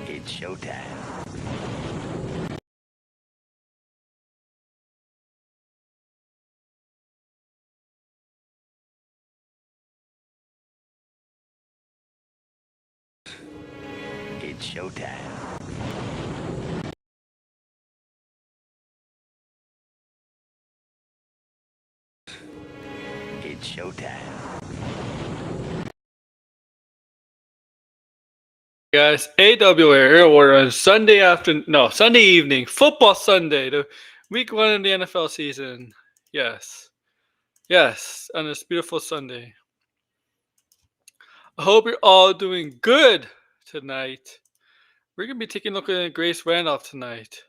It's showtime. It's showtime. It's showtime. Guys, AWA here. We're on Sunday evening, football Sunday, the week one of the NFL season. Yes, yes, on this beautiful Sunday. I hope you're all doing good tonight. We're gonna be taking a look at Grace Randolph tonight.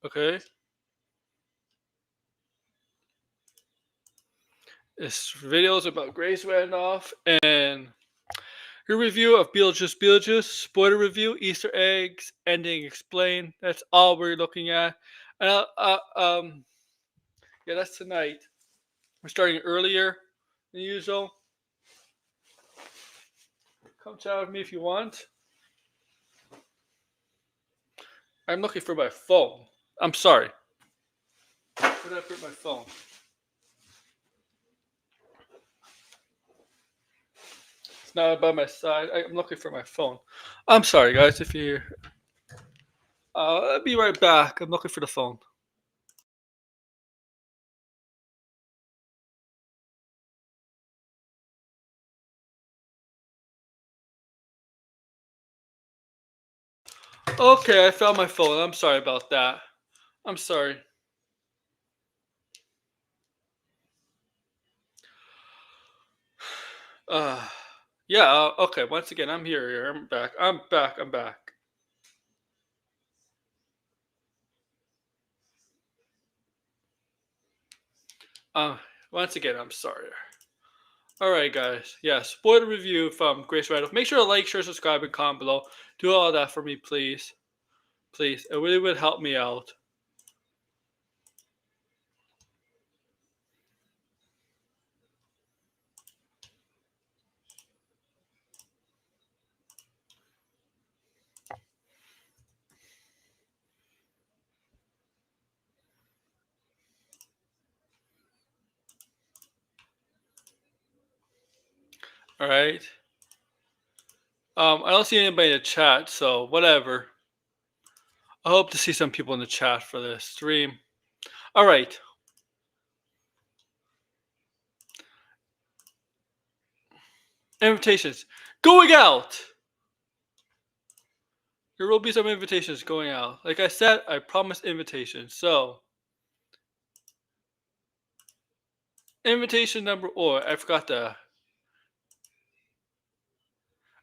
Okay, this video is about Grace Randolph and her review of Beetlejuice, spoiler review, Easter eggs, ending explained. That's all we're looking at. And yeah, that's tonight. We're starting earlier than usual. Come chat with me if you want. I'm looking for my phone. I'm sorry. Where did I put my phone? It's not by my side. I'm looking for my phone. I'm sorry, guys, if you're. I'll be right back. I'm looking for the phone. Okay, I found my phone. I'm sorry about that. I'm sorry. Uh, yeah, okay, once again, I'm here. I'm back. I'm back. Once again, I'm sorry. Alright, guys. Yeah, spoiler review from Grace Randolph. Make sure to like, share, subscribe, and comment below. Do all that for me, please. Please. It really would help me out. Alright. I don't see anybody in the chat, so whatever. I hope to see some people in the chat for this stream. Alright. Invitations. Going out! There will be some invitations going out. Like I said, I promised invitations. So, invitation number. Oh, I forgot the.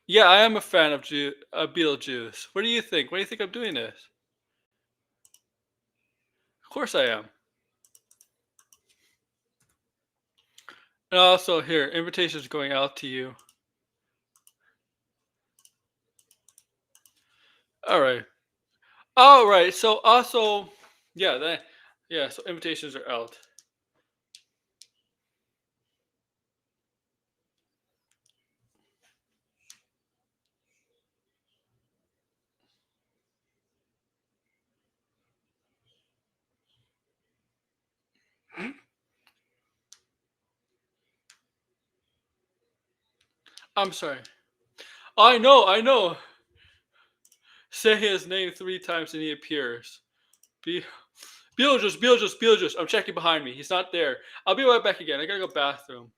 Yeah, I am a fan of Beetlejuice. What do you think? What do you think I'm doing this? Of course I am. And also here, invitations going out to you. All right. All right. So also, yeah. So invitations are out. I'm sorry. I know. Say his name 3 times and he appears. Be Beetlejuice. I'm checking behind me. He's not there. I'll be right back again. I gotta go bathroom.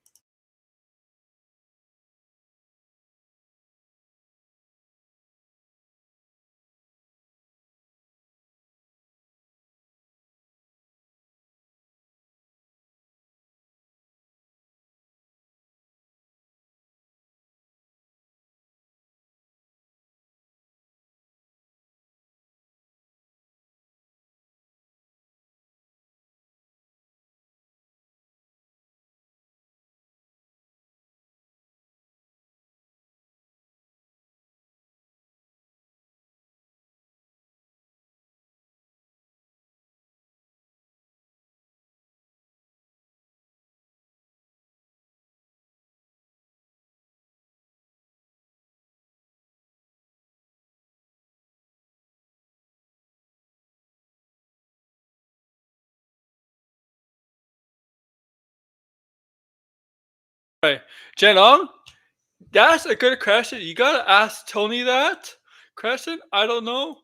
Right. Jenong, that's a good question. You gotta ask Tony that question. I don't know.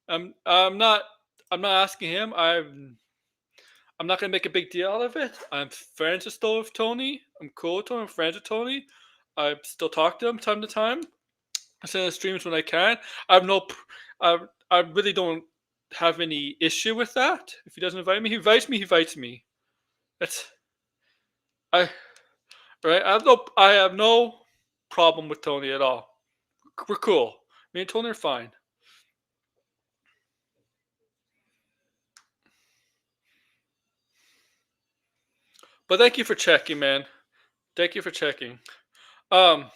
I'm not I'm not asking him. I'm not gonna make a big deal out of it. I'm friends still with Tony. I'm cool with Tony. I'm friends with Tony. I still talk to him time to time. I send the streams when I can. I have no. I really don't have any issue with that. If he doesn't invite me, he invites me. He invites me. That's I right. I have no problem with Tony at all. We're cool. Me and Tony are fine. But thank you for checking, man. Thank you for checking. Um,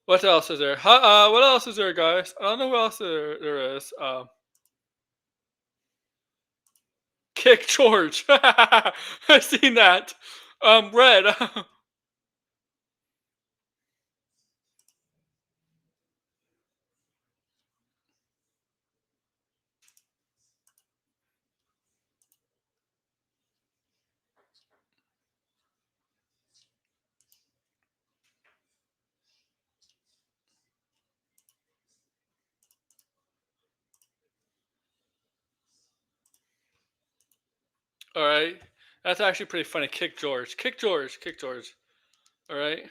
what else is there? What else is there, guys? I don't know what else there is. Kick George. I seen that. Red. All right. That's actually pretty funny. Kick George. Kick George. Kick George. All right.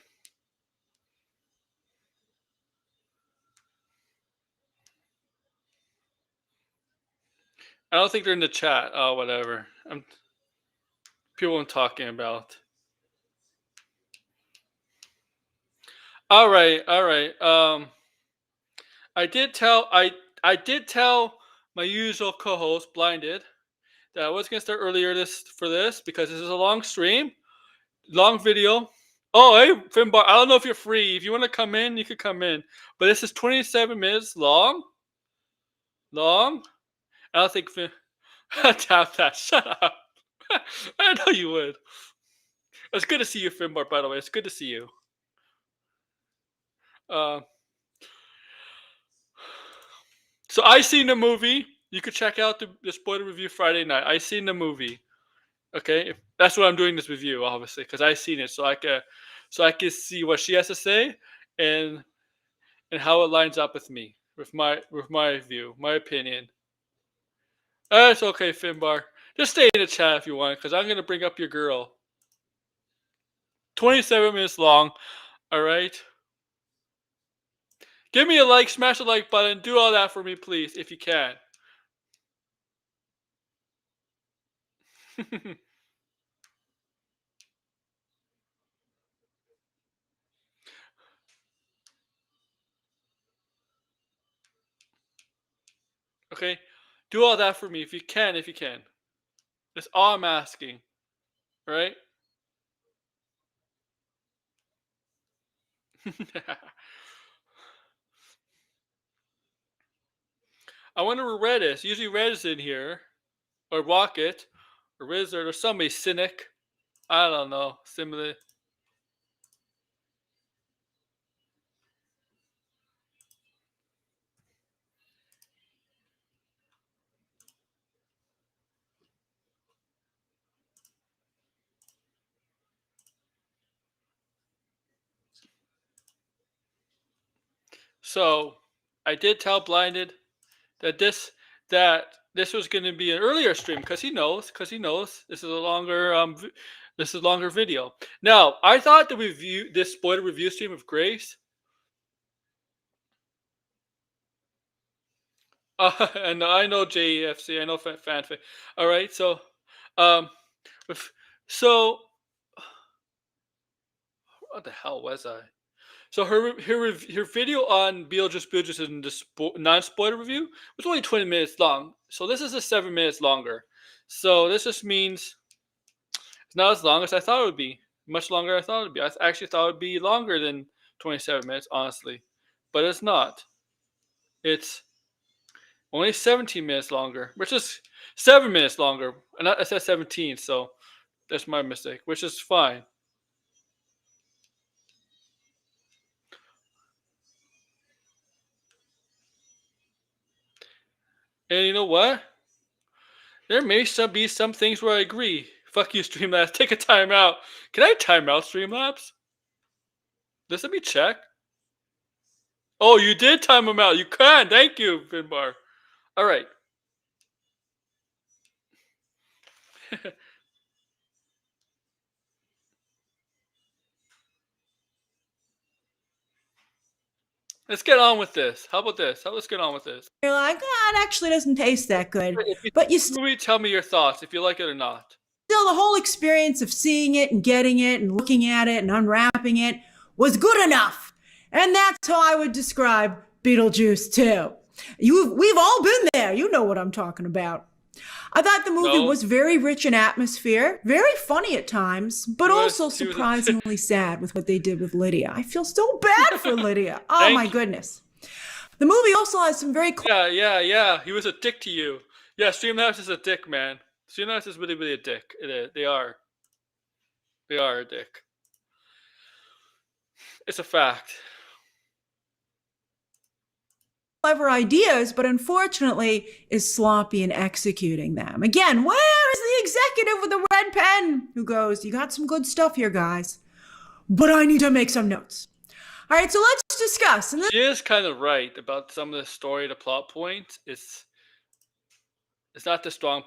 I don't think they're in the chat. Oh, whatever. People I'm talking about. All right. All right. I did tell my usual co-host Blinded that I was gonna start earlier this because this is a long stream, long video. Oh, hey, Finbar. I don't know if you're free. If you want to come in, you could come in. But this is 27 minutes long. Long. I don't think Fin. Tap that. Shut up. I know you would. It's good to see you, Finbar. By the way, it's good to see you. Uh, so I seen the movie. You could check out the spoiler review Friday night. I seen the movie. Okay, that's what I'm doing this review, obviously, because I seen it, so I can see what she has to say, and how it lines up with me, with my view, my opinion. It's okay, Finbar. Just stay in the chat if you want, because I'm gonna bring up your girl. 27 minutes long. All right. Give me a like, smash the like button, do all that for me, please, if you can. Okay, do all that for me if you can, if you can. That's all I'm asking. All right. I wonder where Red is. Usually Red is in here, or Rocket, or Wizard, or somebody cynic. I don't know. Similar. So I did tell Blinded that this was going to be an earlier stream because he knows this is a longer this is a longer video. Now I thought the review this spoiler review stream of Grace. And I know JFC. I know fanfic. All right, so um, so what the hell was I? So her video on Beetlejuice in the non-spoiler review was only 20 minutes long. So this is a 7 minutes longer. So this just means it's not as long as I thought it would be. Much longer I thought it would be. I actually thought it would be longer than 27 minutes, honestly. But it's not. It's only 17 minutes longer, which is 7 minutes longer. And I said 17, so that's my mistake, which is fine. And you know what? There may be some things where I agree. Fuck you, Streamlabs. Take a timeout. Can I time out, Streamlabs? Just let me check. Oh, you did time them out. You can. Thank you, Finbar. All right. Let's get on with this. How about this? Let's get on with this. You're like, it actually doesn't taste that good. If you But you see the movie, tell me your thoughts, if you like it or not. still, the whole experience of seeing it and getting it and looking at it and unwrapping it was good enough. And that's how I would describe Beetlejuice too. We've all been there. You know what I'm talking about. I thought the movie was very rich in atmosphere, very funny at times, but also surprisingly sad with what they did with Lydia. I feel so bad for Lydia. Oh my goodness. The movie also has some very Yeah. He was a dick to you. Yeah, Streamlabs is a dick, man. Streamlabs is really, really a dick. They are. They are a dick. It's a fact. clever ideas, but unfortunately is sloppy in executing them. Again, where is the executive with the red pen who goes, you got some good stuff here, guys, but I need to make some notes. All right, so let's discuss. And She is kind of right about some of the story, the plot points. It's not the strong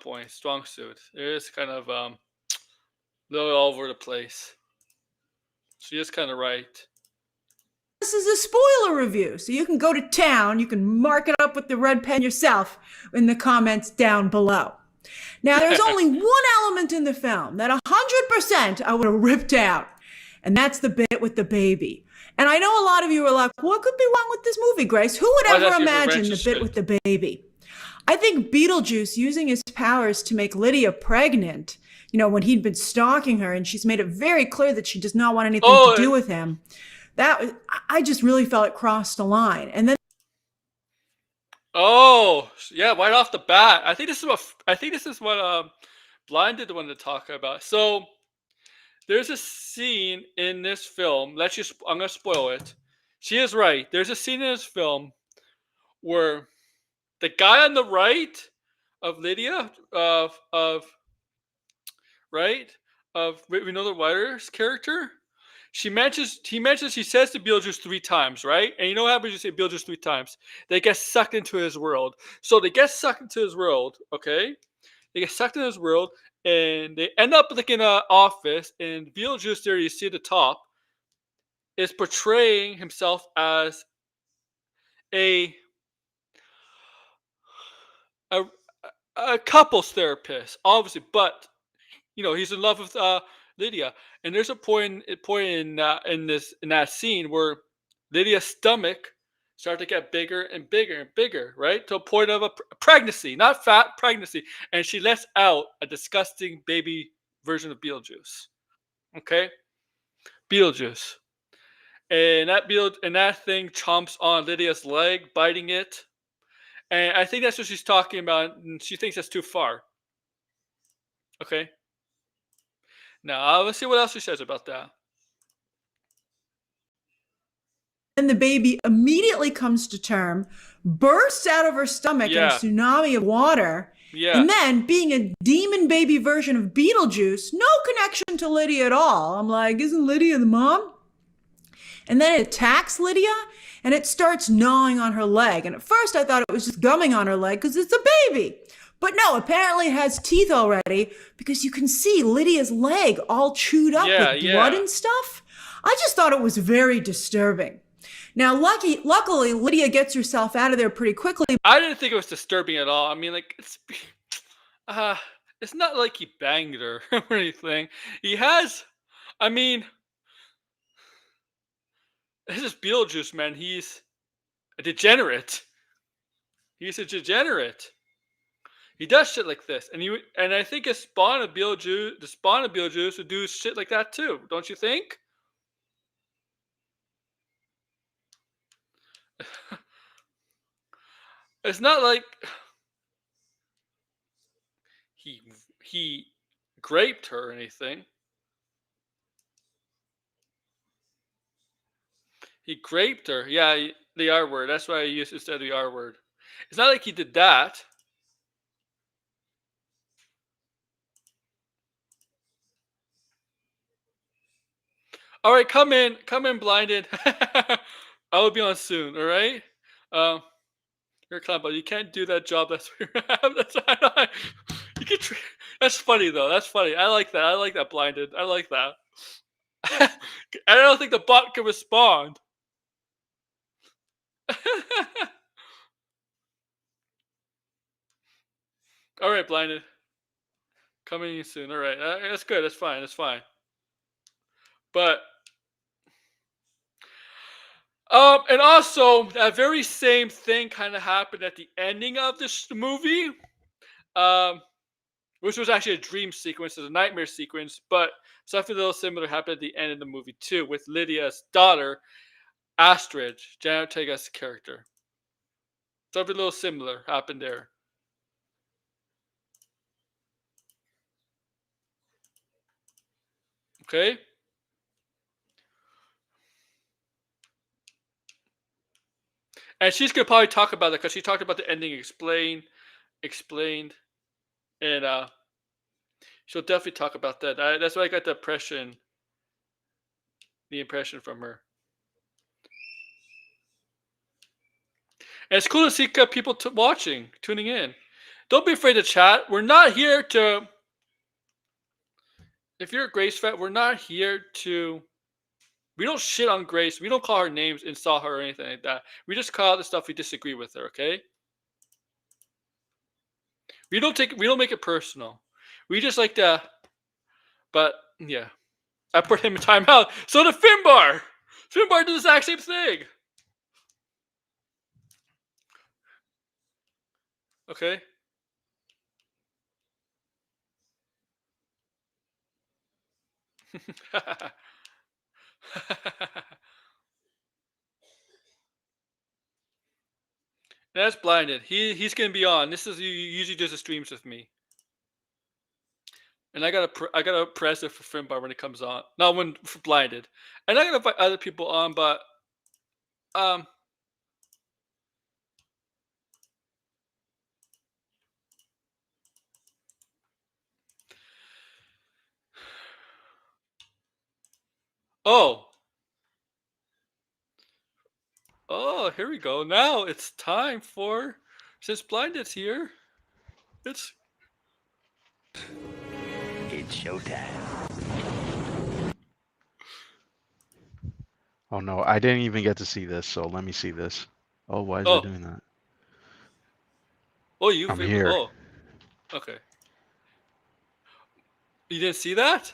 suit. It is kind of a little all over the place. She is kind of right. this is a spoiler review, so you can go to town. You can mark it up with the red pen yourself in the comments down below. Now, there's only one element in the film that 100% I would have ripped out, and that's the bit with the baby. And I know a lot of you are like, what could be wrong with this movie, Grace? Who would ever imagine the bit with the baby? I think Beetlejuice using his powers to make Lydia pregnant, you know, when he'd been stalking her and she's made it very clear that she does not want anything to do with him. I just really felt it crossed the line. And then right off the bat. I think this is what Blinded wanted to talk about. So there's a scene in this film. I'm gonna spoil it. She is right. There's a scene in this film where the guy on the right of Lydia of Winona Ryder's character. He says to Beetlejuice 3 times, right? And you know what happens when you say Beetlejuice 3 times? They get sucked into his world. So they get sucked into his world, okay? They get sucked into his world, and they end up like in an office, and Beetlejuice there, you see at the top, is portraying himself as a couples therapist, obviously, but you know he's in love with Lydia, and there's a point in that scene where Lydia's stomach started to get bigger and bigger and bigger, right, to a point of a pregnancy, not fat pregnancy, and she lets out a disgusting baby version of Beetlejuice. Okay, Beetlejuice, and that thing chomps on Lydia's leg, biting it. And I think that's what she's talking about, and she thinks that's too far. Okay. Now, let's see what else she says about that. And the baby immediately comes to term, bursts out of her stomach in a tsunami of water. Yeah. And then, being a demon baby version of Beetlejuice, no connection to Lydia at all. I'm like, isn't Lydia the mom? And then it attacks Lydia, and it starts gnawing on her leg. And at first I thought it was just gumming on her leg because it's a baby. But no, apparently it has teeth already, because you can see Lydia's leg all chewed up with blood and stuff. I just thought it was very disturbing. Now, luckily, Lydia gets herself out of there pretty quickly. I didn't think it was disturbing at all. I mean, like, it's not like he banged her or anything. He has, I mean, this is Beetlejuice, man. He's a degenerate. He's a degenerate. He does shit like this, and I think the spawn of Beetlejuice would do shit like that too. Don't you think? It's not like he raped her or anything. He raped her. Yeah, the R word. That's why I used instead of the R word. It's not like he did that. All right, come in blinded. I will be on soon. All right. You're a clown, but you can't do that job. That's you can. That's funny though. That's funny. I like that. I like that blinded. I like that. I don't think the bot can respond. All right, blinded. Coming in soon. All right, that's good. That's fine. That's fine. But and also that very same thing kind of happened at the ending of this movie, which was actually a dream sequence, a nightmare sequence. But something a little similar happened at the end of the movie too, with Lydia's daughter, Astrid, Janet Ortega's character. Something a little similar happened there. Okay. And she's gonna probably talk about it because she talked about the ending explained, and she'll definitely talk about that. That's why I got the impression from her. And it's cool to see people tuning in. Don't be afraid to chat. We're not here to. If you're a Grace fan, we're not here to. We don't shit on Grace. We don't call her names, insult her, or anything like that. We just call out the stuff we disagree with her. Okay. We don't make it personal. We just like to. But yeah, I put him in timeout. So the Finbar did the exact same thing. Okay. That's blinded. He's gonna be on. This is he usually does the streams with me, and I gotta press it for Finbar when it comes on. Not when for blinded, and I gotta invite other people on, but um. Oh. Oh, here we go. Now it's time for, since Blinded's here, it's showtime. Oh no, I didn't even get to see this, so let me see this. Oh, why is it doing that? Oh, I'm here. Oh, okay. You didn't see that?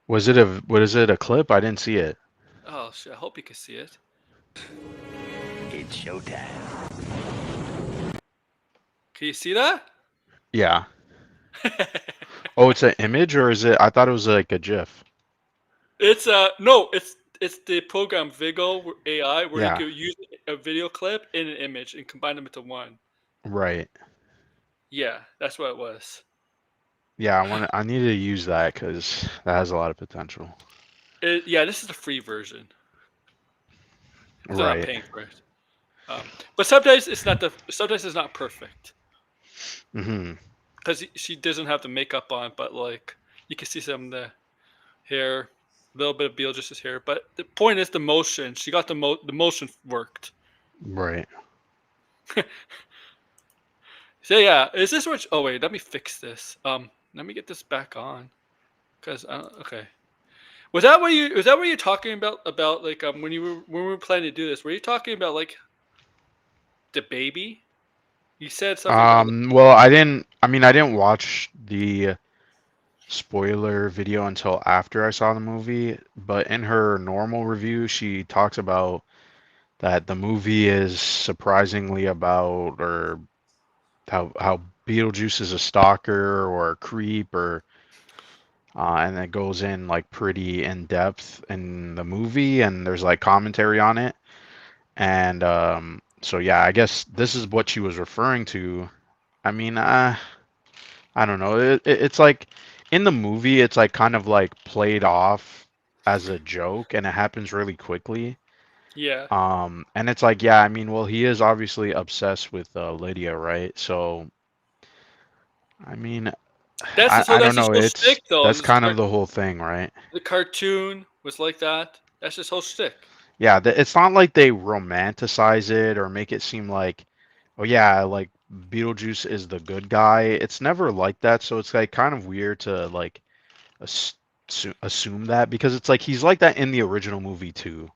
Was it a clip? I didn't see it. Oh shit! I hope you can see it. It's showtime. Can you see that? Yeah. Oh, it's an image, or is it? I thought it was like a GIF. It's no, it's the program Vigo AI where Yeah. you can use a video clip and an image and combine them into one. Right. Yeah, that's what it was. Yeah, I need to use that because that has a lot of potential. Yeah, this is the free version. I'm not Right. paying for it. But sometimes it's not perfect. Mm-hmm. Because she doesn't have the makeup on, but like you can see some of the hair, a little bit of Beetlejuice's hair. But the point is the motion. She got the motion worked. Right. So yeah, is this what? Oh wait, let me fix this. Let me get this back on. Cause okay. Was that what you're talking about? About like when we were planning to do this? Were you talking about like the baby? You said something about. Well, I didn't watch the spoiler video until after I saw the movie, but in her normal review, she talks about that the movie is surprisingly about or how Beetlejuice is a stalker or a creep or and it goes in like pretty in depth in the movie and there's like commentary on it. And so yeah, I guess this is what she was referring to. I mean, I don't know. It's like in the movie, it's like kind of like played off as a joke, and it happens really quickly. Yeah. And it's like, yeah, I mean, well, he is obviously obsessed with Lydia, right? So, I mean, That's I that's don't his know. whole shtick, though. That's kind of the whole thing, right? The cartoon was like that. That's his whole shtick. Yeah, it's not like they romanticize it or make it seem like, oh yeah, like Beetlejuice is the good guy. It's never like that, so it's like kind of weird to like ass- assume that because it's like he's like that in the original movie too,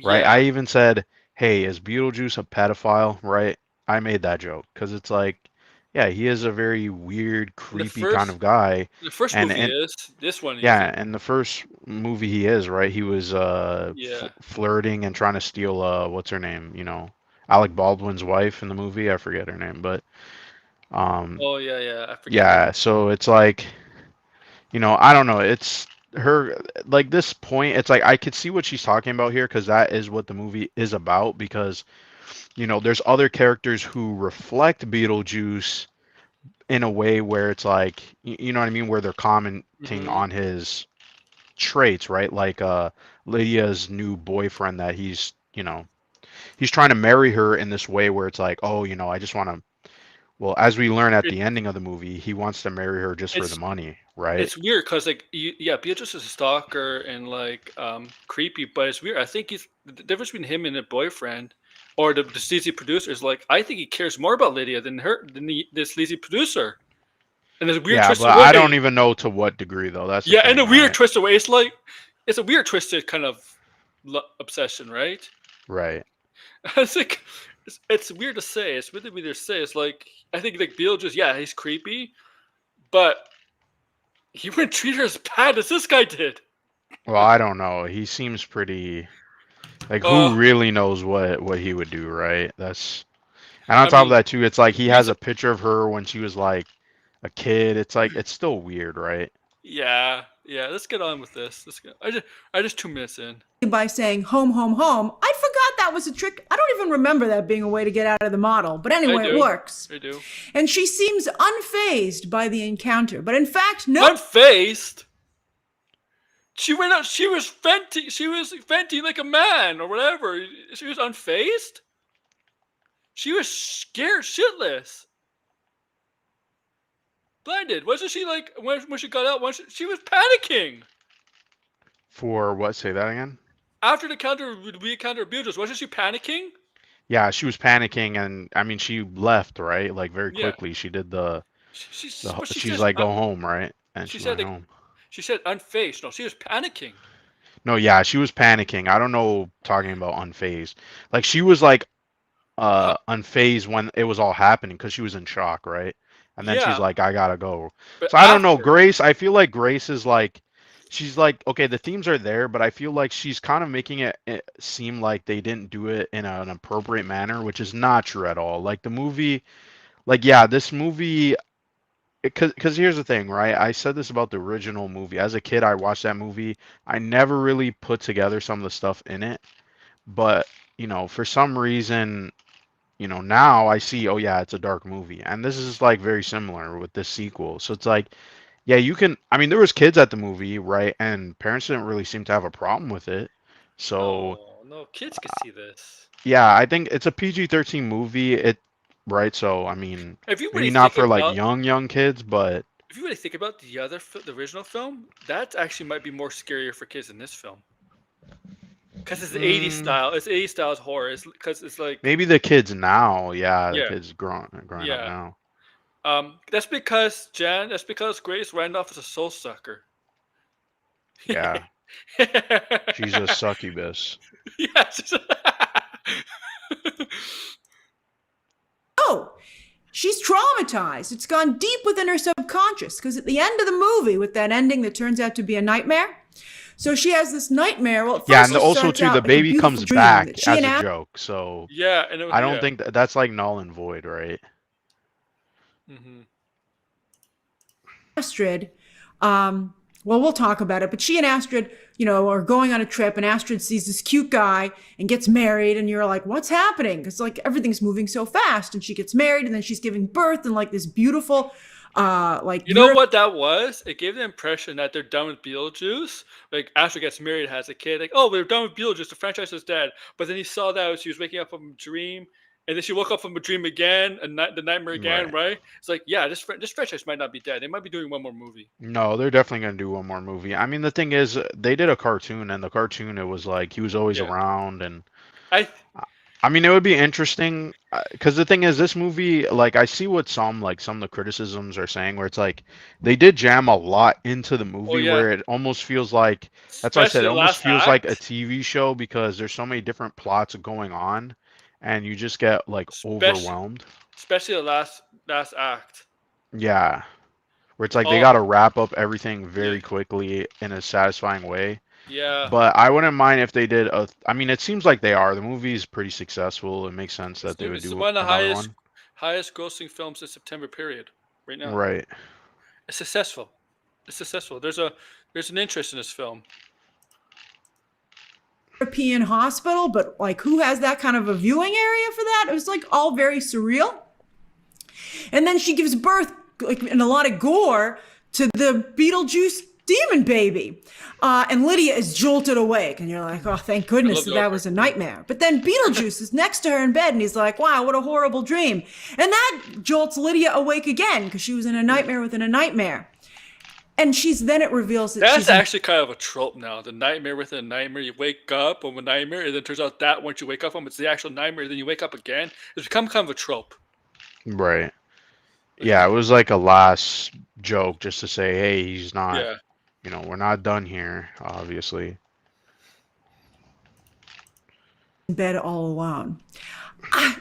right? Yeah. I even said, "Hey, is Beetlejuice a pedophile?" Right? I made that joke because it's like, yeah, he is a very weird, In the creepy kind first of guy, the first and movie and is. This one yeah, isn't. in the first movie he is, right? He was Yeah. flirting and trying to steal what's her name, Alec Baldwin's wife in the movie. I forget her name, but um Oh yeah, yeah. I forget her. yeah, so it's like, I don't know. It's her like this point, it's like I could see what she's talking about here because that is what the movie is about because, there's other characters who reflect Beetlejuice in a way where it's like, you know what I mean, where they're commenting Hmm. on his traits, right? Like Lydia's new boyfriend that he's trying to marry her in this way where it's like, oh, I just want to. Well, as we learn at It, the ending of the movie, he wants to marry her just for the it's money, right? it's weird because like yeah, Beatrice is a stalker and like creepy, but it's weird. I think he's the difference between him and a boyfriend or the sleazy producer is like I think he cares more about Lydia than the sleazy producer. And there's a weird Yeah, twist but I don't away. even know to what degree though. That's the Yeah, and thing, a weird right? twist away. It's like it's a weird twisted kind of obsession, right? Right. It's like it's weird to say. It's really weird to say. It's like I think like Beetlejuice, yeah, he's creepy, but he wouldn't treat her as bad as this guy did. Well, I don't know. He seems pretty like who Uh, really knows what he would do, right? And on I top of mean, that too, it's like he has he's a picture of her when she was like a kid. It's like it's still weird, right? yeah, yeah. Let's get on with this. I just 2 minutes in. By saying home, home, home. I forgot that was a trick. I don't even remember that being a way to get out of the model. But I anyway, it do, works. I do. And she seems unfazed by the encounter. But in fact, no. Unfazed. She went out. She was venting. She was venting like a man or whatever. She was unfazed. She was scared shitless. Blinded. Wasn't she like when she got out? She was panicking For what? Say that again? after we encountered Beetlejuice. Wasn't she panicking? Yeah, she was panicking, and I mean, she left, right? Like very Yeah. quickly. She did the But she she's says like, go home, right? And she she said went like home. she said unfazed. No, she was panicking. No, yeah, she was panicking. I don't know, talking about unfazed. Like she was like Huh? unfazed when it was all happening because she was in shock, right? And then she's Yeah, like, I gotta go. but So I don't know, after. Grace. I feel like Grace is like, she's like, okay, the themes are there, but I feel like she's kind of making it seem like they didn't do it in an appropriate manner, which is not true at all. Like the movie, like yeah, this movie. Because here's the thing, right? I said this about the original movie. As a kid, I watched that movie. I never really put together some of the stuff in it, but for some reason, now I see, oh yeah, it's a dark movie. And this is like very similar with this sequel. So it's like, yeah, I mean, there was kids at the movie, right? And parents didn't really seem to have a problem with it. So, No, no, kids could see this. yeah, I think it's a PG-13 movie. Right? So, I mean, If you maybe really not think for like about, young kids, but if you really think about the original film, that actually might be more scarier for kids than this film. Because it's the 80s mm, style. It's 80s styles horror. Because it's like, maybe the kids now. Yeah, the yeah, kids growing up yeah. now. That's because Jan. That's because Grace Randolph is a soul sucker. Yeah, she's a succubus. Yes. Oh, she's traumatized. It's gone deep within her subconscious because at the end of the movie, with that ending that turns out to be a nightmare, so she has this nightmare. Well, at Yeah, first and it also starts too, the out like a baby beautiful comes dream back that she as and a joke. So Yeah, and I don't yeah. think that's like null and void, right? Hmm. Astrid, well, we'll talk about it, but she and Astrid, are going on a trip, and Astrid sees this cute guy and gets married, and you're like, what's happening? Because like everything's moving so fast, and she gets married, and then she's giving birth, and like this beautiful, like You know Europe. what that was? It gave the impression that they're done with Beetlejuice. Like Asher gets married, has a kid. Like, oh, we're done with Beetlejuice. The franchise is dead. But then he saw that she was waking up from a dream, and then she woke up from a dream again, and the nightmare again, right? It's like, yeah, this franchise might not be dead. They might be doing one more movie. No, they're definitely gonna do one more movie. I mean, the thing is, they did a cartoon, and the cartoon it was like he was always around, and I mean, it would be interesting because the thing is, this movie, like, I see what some of the criticisms are saying, where it's like they did jam a lot into the movie, where it almost feels like that's why I said it almost feels like a TV show because there's so many different plots going on, and you just get like overwhelmed. Especially the last act. Yeah, where it's like they got to wrap up everything very quickly in a satisfying way. Yeah. But I wouldn't mind if they did I mean, it seems like they are. The movie is pretty successful. It makes sense that they would do one of another the one. highest grossing films in September period right now. Right. It's successful. It's successful. There's an interest in this film. European hospital, but like who has that kind of a viewing area for that? It was like all very surreal. And then she gives birth, like in a lot of gore, to the Beetlejuice demon baby. And Lydia is jolted awake. And you're like, oh, thank goodness that was a nightmare. But then Beetlejuice is next to her in bed and he's like, wow, what a horrible dream. And that jolts Lydia awake again because she was in a nightmare within a nightmare. And it reveals that that's actually kind of a trope now. The nightmare within a nightmare. You wake up from a nightmare, and then it turns out that once you wake up from it's the actual nightmare, then you wake up again. It's become kind of a trope. Right. Yeah, it was like a last joke just to say, hey, he's not, we're not done here, obviously. In bed all alone. I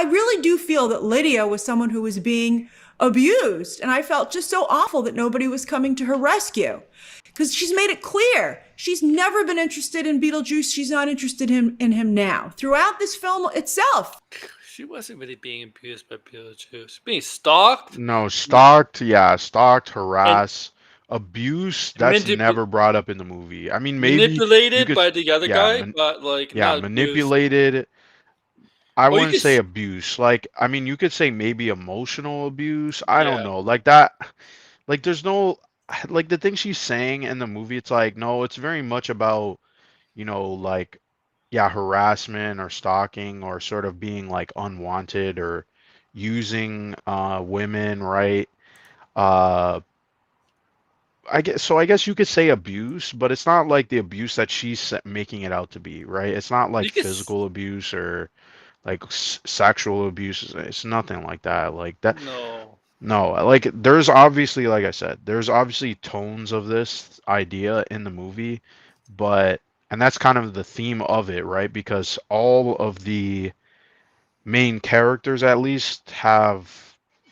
really do feel that Lydia was someone who was being abused. And I felt just so awful that nobody was coming to her rescue because she's made it clear. She's never been interested in Beetlejuice. She's not interested in him now. Throughout this film itself. She wasn't really being abused by Beetlejuice. Being stalked? No, stalked, harassed, abuse, that's never brought up in the movie. I mean, maybe manipulated by the other guy, but like not manipulated. Abused. I wouldn't say abuse. Like, I mean, you could say maybe emotional abuse. I don't know. Like that, like there's no, like the thing she's saying in the movie, it's like, no, it's very much about, like, harassment or stalking or sort of being like unwanted or using women, right? I guess you could say abuse, but it's not like the abuse that she's making it out to be, right? It's not like physical abuse or like sexual abuse. It's nothing like that. Like that. No, like there's obviously, like I said, there's obviously tones of this idea in the movie, and that's kind of the theme of it, right? Because all of the main characters at least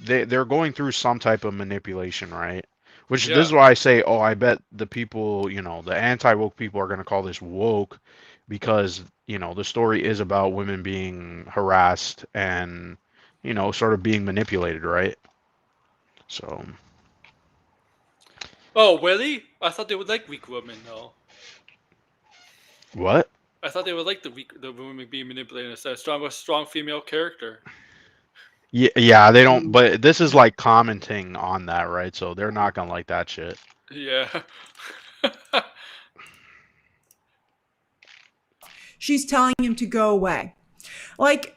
they're going through some type of manipulation, right? Which this is why I say, I bet the people, the anti-woke people are going to call this woke because, the story is about women being harassed and, sort of being manipulated, right? So. Oh, really? I thought they would like weak women, though. What? I thought they would like the women being manipulated instead of a strong female character. Yeah, they don't. But this is like commenting on that, right? So they're not gonna like that shit. Yeah. She's telling him to go away. Like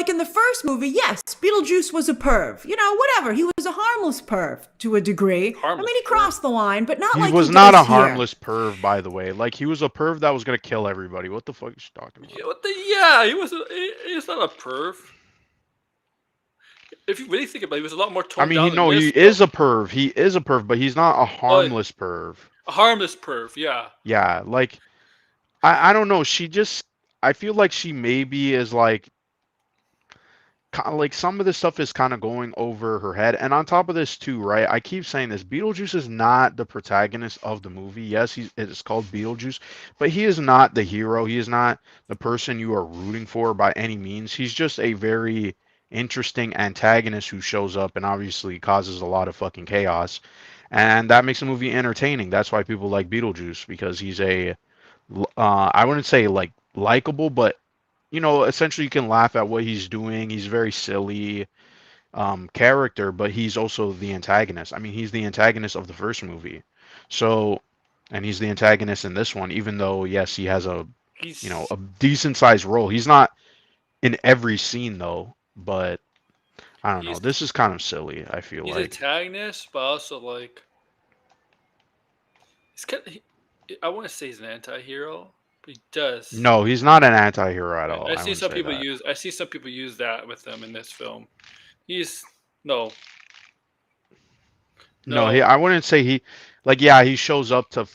in the first movie, yes, Beetlejuice was a perv. Whatever. He was a harmless perv to a degree. He crossed the line, but not like he was not a harmless perv, by the way. Like, he was a perv that was gonna kill everybody. What the fuck is she talking about? He's not a perv. If you really think about it, he was a lot more toned down. He is a perv. He is a perv, but he's not a harmless perv. A harmless perv, yeah. Yeah, like, I don't know. I feel like she maybe is like some of this stuff is kind of going over her head. And on top of this too, right? I keep saying this, Beetlejuice is not the protagonist of the movie. Yes, it's called Beetlejuice, but he is not the hero. He is not the person you are rooting for by any means. He's just a very interesting antagonist who shows up and obviously causes a lot of fucking chaos. And that makes the movie entertaining. That's why people like Beetlejuice, because he's I wouldn't say like likable, but essentially you can laugh at what he's doing. He's a very silly character, but he's also the antagonist. I mean, he's the antagonist of the first movie. So, and he's the antagonist in this one, even though, yes, he has a decent sized role. He's not in every scene though. But I don't know. He's This is kind of silly, I feel he's like. antagonist, but also like he's kind of, I want to say he's an anti-hero, but he does. No, he's not an anti-hero at Yeah, all. I wouldn't say that. I see some people use that with him in this film. He's no, No, no, I wouldn't say he, like, yeah, he shows up to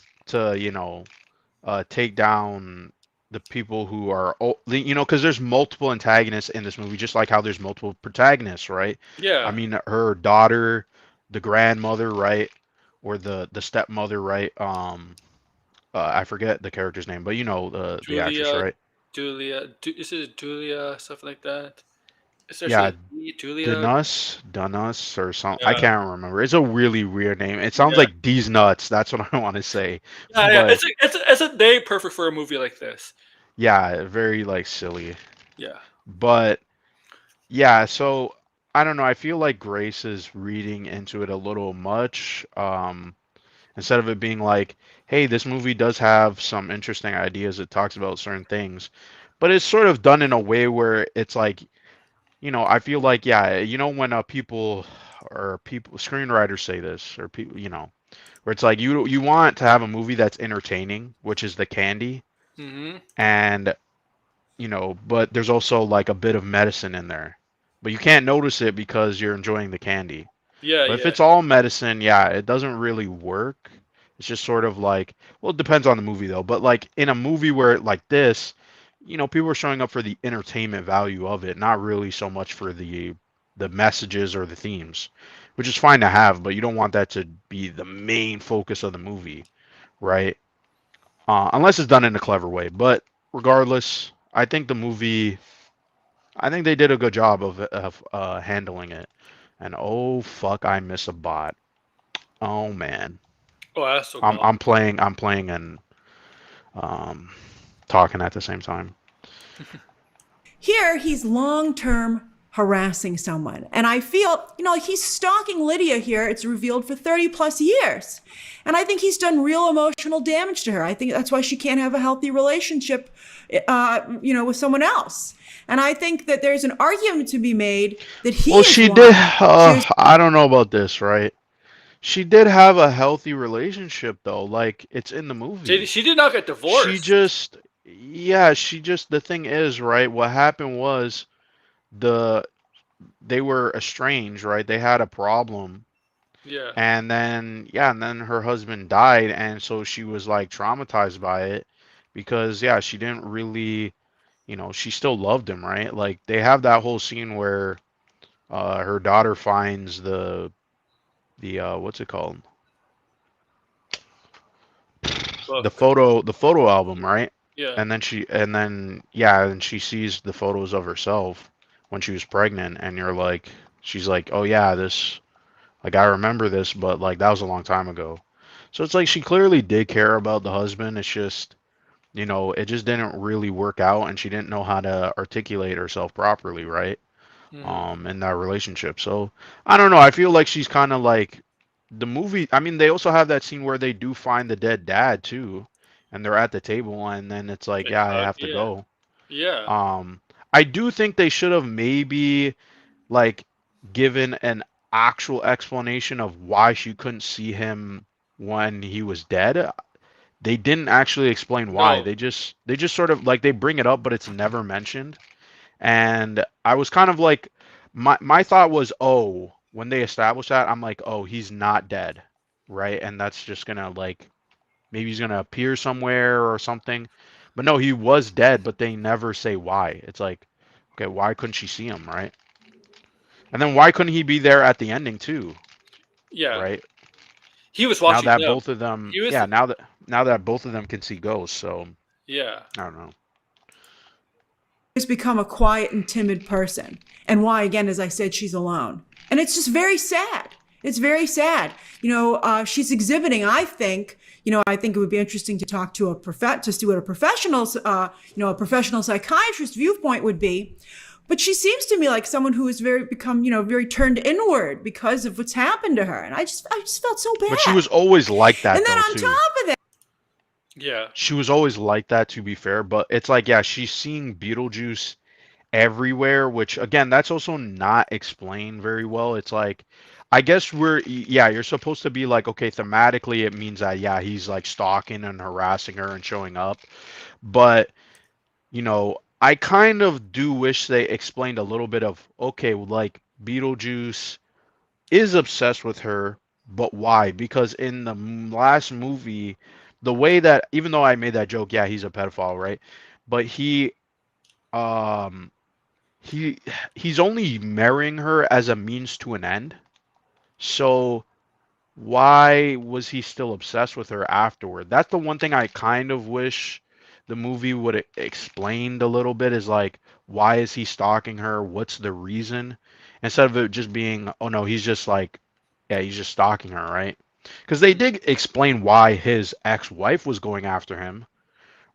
take down the people who are, because there's multiple antagonists in this movie, just like how there's multiple protagonists, right? I yeah, mean, her daughter, the grandmother, right, or the stepmother, right? I forget the character's name, but you know the actress, Julia, right? is it Julia, something like that? It starts Yeah, with Julia. Dunus, or something. I Yeah, can't remember. It's a really weird name. It sounds yeah, like D's nuts. That's what I want to say. yeah. But It's a name perfect for a movie like this. yeah, very like silly. Yeah. But yeah, so I don't know. I feel like Grace is reading into it a little much. Instead of it being like, hey, this movie does have some interesting ideas. It talks about certain things, but it's sort of done in a way where it's like, I feel like, yeah, when people screenwriters say this, or people, where it's like you want to have a movie that's entertaining, which is the candy, Mm-hmm. and but there's also like a bit of medicine in there. But you can't notice it because you're enjoying the candy. Yeah, But if yeah. it's all medicine, yeah, it doesn't really work. It's just sort of like, well, it depends on the movie though. But like in a movie where like this, people are showing up for the entertainment value of it, not really so much for the messages or the themes, which is fine to have, but you don't want that to be the main focus of the movie, right? Unless it's done in a clever way. But regardless, I think they did a good job of handling it. And oh fuck, I miss a bot. Oh man, Oh, that's so I'm gone. I'm playing I'm playing and um talking at the same time. Here, he's long term harassing someone. And I feel, he's stalking Lydia here, it's revealed, for 30 plus years. And I think he's done real emotional damage to her. I think that's why she can't have a healthy relationship, with someone else. And I think that there's an argument to be made that he Well, is she did. why she is. I don't know about this, right? She did have a healthy relationship though. Like it's in the movie. She did not get She divorced. just, yeah, the thing is, right? What happened was the they were estranged, right? They had a problem. Yeah. And then, yeah, and then her husband died, and so she was like traumatized by it because, yeah, she didn't really, she still loved him, right? Like they have that whole scene where her daughter finds the what's it called? Book. The photo album, right? Yeah. And then she sees the photos of herself when she was pregnant, and she's like, oh yeah, this, like I remember this, but like that was a long time ago. So it's like she clearly did care about the husband. It's just, it just didn't really work out, and she didn't know how to articulate herself properly, right? Mm-hmm. In that relationship. So I don't know. I feel like she's kind of like the movie. I mean, they also have that scene where they do find the dead dad too, and they're at the table, and then it's like, They yeah, I hug. have to Yeah. go. Yeah. Um, I do think they should have maybe like given an actual explanation of why she couldn't see him when he was dead. They didn't actually explain why. No. They just sort of like they bring it up, but it's never mentioned. And I was kind of like, my thought was, oh, when they established that, I'm like, oh, he's not dead, right? And that's just gonna like maybe he's gonna appear somewhere or something. But no, he was dead, but they never say why. It's like, okay, why couldn't she see him, right? And then why couldn't he be there at the ending too, Yeah. right? He was Now watching that them. both of them, He was. yeah, now that both of them can see ghosts, so Yeah. I don't know. Has become a quiet and timid person. And why, again, as I said, she's alone. And it's just very sad. It's very sad. She's exhibiting, I think, I think it would be interesting to talk to to see what a a professional psychiatrist viewpoint would be. But she seems to me like someone who has very turned inward because of what's happened to her. And I just felt so bad. But she was always like that And then though on too. top of that, Yeah. She was always like that, to be fair, but it's like, yeah, she's seeing Beetlejuice everywhere, which again, that's also not explained very well. It's like, I guess yeah, you're supposed to be like, okay, thematically, it means that, yeah, he's like stalking and harassing her and showing up. But, I kind of do wish they explained a little bit of, okay, like Beetlejuice is obsessed with her, but why? Because in the last movie, the way that, even though I made that joke, yeah, he's a pedophile, right? But um, he he's only marrying her as a means to an end. So why was he still obsessed with her afterward? That's the one thing I kind of wish the movie would have explained a little bit, is like, why is he stalking her? What's the reason? Instead of it just being, oh no, he's just like, yeah, he's just stalking her, right? Because they did explain why his ex-wife was going after him,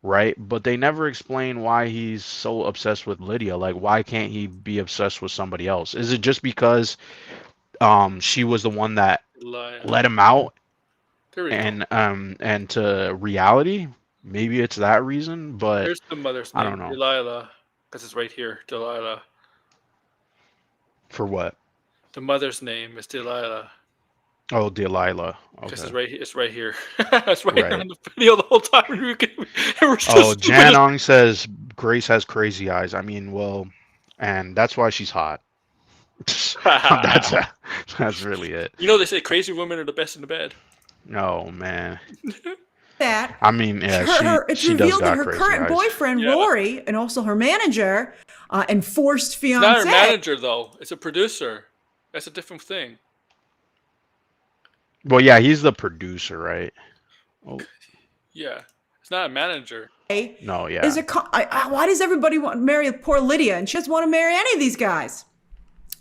right? But they never explain why he's so obsessed with Lydia. Like, why can't he be obsessed with somebody else? Is it just because she was the one that let him out There we go. and to reality? Maybe it's that reason, but Here's the mother's I name, don't know. Delilah, because it's right here, Delilah. For what? The mother's name is Delilah. Oh, Delilah. Because Okay. it's right here. It's right Right. on the video the whole time. We're so Oh, stupid. Janong says Grace has crazy eyes. I mean, well, and that's why she's hot. that's that's really it. You know they say crazy women are the best in the bed. No, man. That I mean, yeah, it's she does revealed that got her crazy current eyes. boyfriend Yeah. Rory and also her manager and forced It's not her fiance. manager though. It's a producer. That's a different thing. Well, yeah, he's the producer, right? Oh, Yeah, it's not a manager. no, Is yeah. why does everybody want to marry poor Lydia? And she doesn't want to marry any of these guys.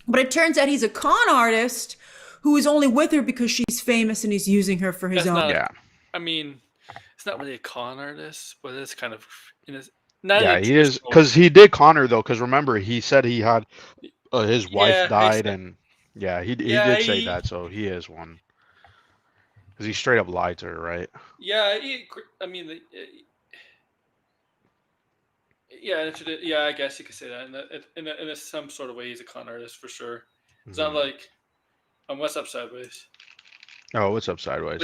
But it turns out he's a con artist who is only with her because she's famous and he's using her for his That's own. not. Yeah. I mean, it's not really a con artist, but it's kind of Yeah, he is, because he did con her though. Because remember, he said he had his wife Yeah, died, and yeah, he yeah, did say that. So he is one, because he straight up lied to her, right? yeah. I mean, yeah, yeah. I guess you could say that. In some sort of way, he's a con artist for sure. It's not like what's up sideways. Oh, what's up sideways?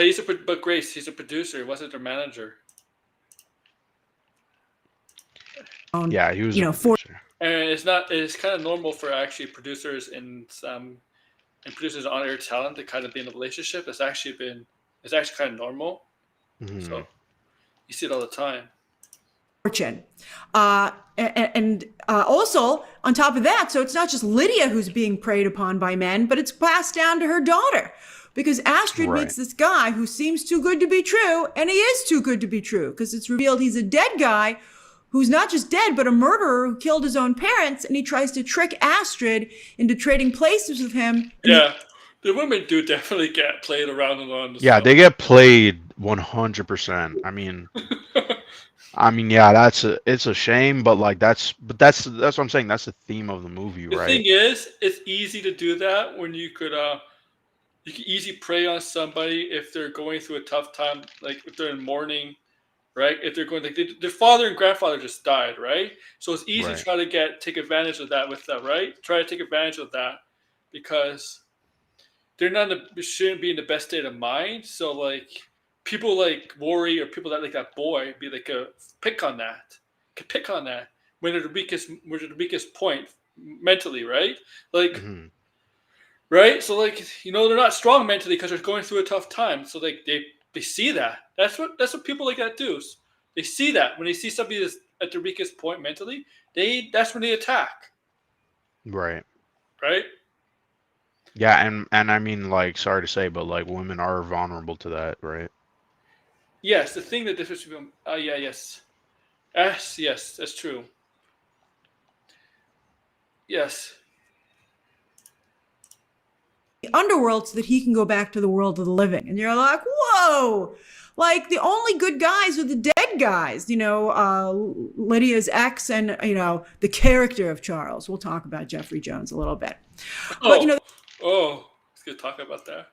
But Grace, he's a producer. He wasn't their manager. Yeah, he was a producer. And it's kind of normal for actually producers and producers on air talent to kind of be in a relationship. It's actually kind of normal. So you see it all the time. Fortune. And also, on top of that, so it's not just Lydia who's being preyed upon by men, but it's passed down to her daughter. Because Astrid meets this guy who seems too good to be true, and he is too good to be true, because it's revealed he's a dead guy who's not just dead, but a murderer who killed his own parents, and he tries to trick Astrid into trading places with him. Yeah, the women do definitely get played around and on. Yeah, they get played 100%. I mean, yeah, it's a shame, but like that's what I'm saying. That's the theme of the movie, right? The thing is, it's easy to do that when you could easily prey on somebody if they're going through a tough time, like if they're in mourning, right? If they're going, like their father and grandfather just died, right? So it's easy to try to take advantage of that with that, right? Try to take advantage of that because they're shouldn't be in the best state of mind. So like people like worry or people that like that boy be like pick on that when they're the weakest point mentally, right? Like. Right, so like they're not strong mentally because they're going through a tough time. So like they see that. That's what people like that do. They see that when they see somebody that's at their weakest point mentally, that's when they attack. Right. Right. Yeah, and I mean, like, sorry to say, but like women are vulnerable to that, right? Yes, the thing that differs between yes, that's true. Yes. Underworld so that he can go back to the world of the living. And you're like, whoa, like the only good guys are the dead guys, Lydia's ex and, the character of Charles. We'll talk about Jeffrey Jones a little bit. But, let's get talk about that.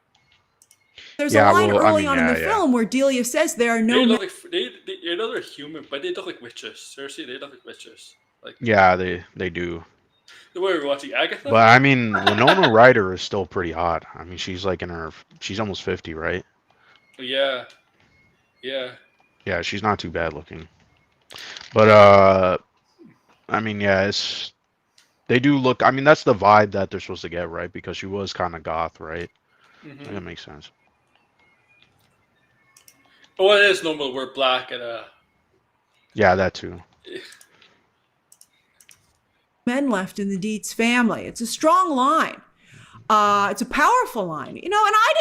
There's a line early on in the film where Delia says there are no... They're human, but they look like witches. Seriously, they look like witches. Like, Yeah, they do. the way we're watching Agatha. But I mean, Winona Ryder is still pretty hot. I mean, she's almost 50, right? Yeah, yeah. Yeah, she's not too bad looking. But I mean, yeah, it's they do look. I mean, that's the vibe that they're supposed to get, right? Because she was kind of goth, right? Mm-hmm. That makes sense. But well, it is normal to wear black and Yeah, that too. Men left in the Dietz family. It's a strong line. It's a powerful line, and I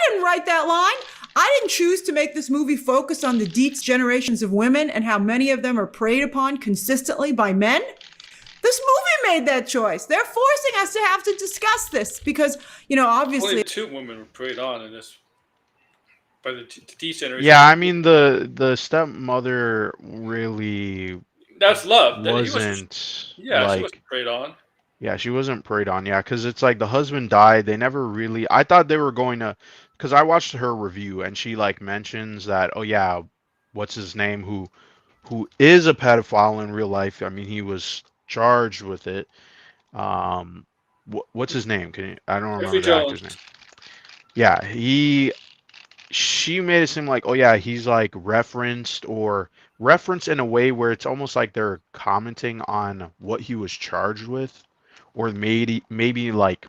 didn't write that line. I didn't choose to make this movie focus on the Dietz generations of women and how many of them are preyed upon consistently by men. This movie made that choice. They're forcing us to have to discuss this because, obviously, only 2 women were preyed on in this by the D generation. Yeah, I mean the stepmother really That's love. wasn't She wasn't like. preyed on. Yeah, she wasn't preyed on. Yeah, because it's like the husband died. They never really. I thought they were going to, because I watched her review and she like mentions that. Oh yeah, what's his name? Who is a pedophile in real life? I mean, he was charged with it. What's his name? I don't Jeffrey remember the actor's name. Jones. Yeah, she made it seem like, oh yeah, he's like referenced in a way where it's almost like they're commenting on what he was charged with, or maybe like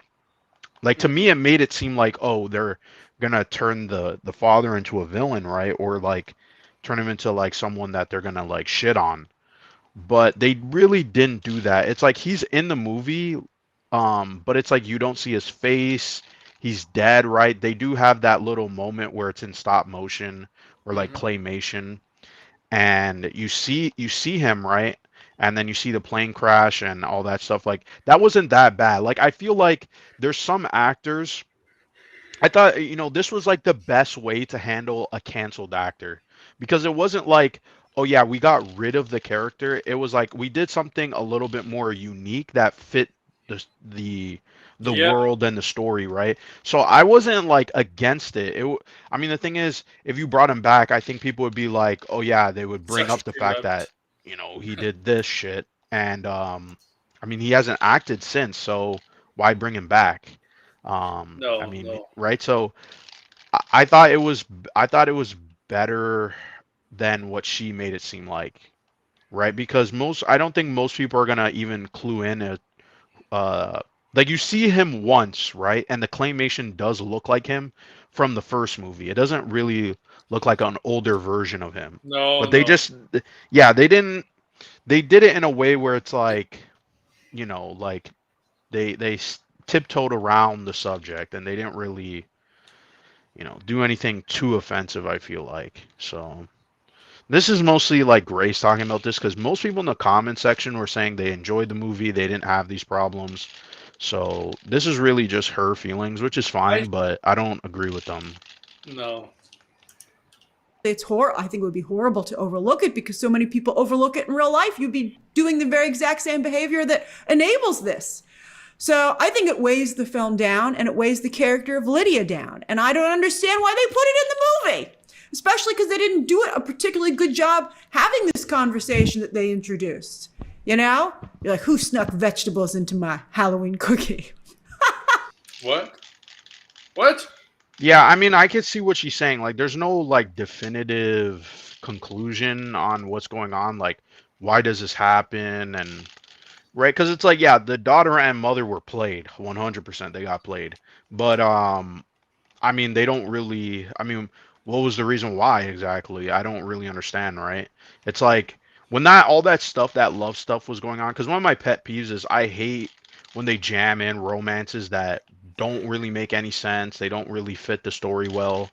to me it made it seem like, oh, they're gonna turn the father into a villain, right? Or like turn him into like someone that they're gonna like shit on. But they really didn't do that. It's like he's in the movie, but it's like you don't see his face. He's dead, right? They do have that little moment where it's in stop motion or like Mm-hmm. claymation, and you see him, right? And then you see the plane crash and all that stuff. Like that wasn't that bad. Like I feel like there's some actors. I thought, this was like the best way to handle a canceled actor, because it wasn't like, oh yeah, we got rid of the character. It was like we did something a little bit more unique that fit the Yeah, world and the story, right? So I wasn't like against it. I mean, the thing is, if you brought him back, I think people would be like, oh yeah, they would bring up the sexually fact that, revenant. he did this shit, and I mean, he hasn't acted since, so why bring him back? I No, mean, no. right? So I thought it was better than what she made it seem like, right? Because I don't think most people are gonna even clue in at, uh, like you see him once, right? And the claymation does look like him from the first movie. It doesn't really look like an older version of him. No, But they no. just, yeah, they didn't. They did it in a way where it's like, like they tiptoed around the subject and they didn't really, do anything too offensive, I feel like. So this is mostly like Grace talking about this, because most people in the comment section were saying they enjoyed the movie, they didn't have these problems. So this is really just her feelings, which is I fine, but I don't agree with them. no. I think it would be horrible to overlook it because so many people overlook it in real life. You'd be doing the very exact same behavior that enables this. So I think it weighs the film down and it weighs the character of Lydia down. And I don't understand why they put it in the movie, especially because they didn't do a particularly good job having this conversation that they introduced. You're like, who snuck vegetables into my Halloween cookie? What? What? Yeah, I mean, I could see what she's saying. Like, there's no like definitive conclusion on what's going on. Like, why does this happen? And right, because it's like, yeah, the daughter and mother were played 100%. They got played, but I mean, they don't really. I mean, what was the reason why exactly? I don't really understand, right? It's like when that all that stuff, that love stuff was going on. Because one of my pet peeves is I hate when they jam in romances that don't really make any sense. They don't really fit the story well.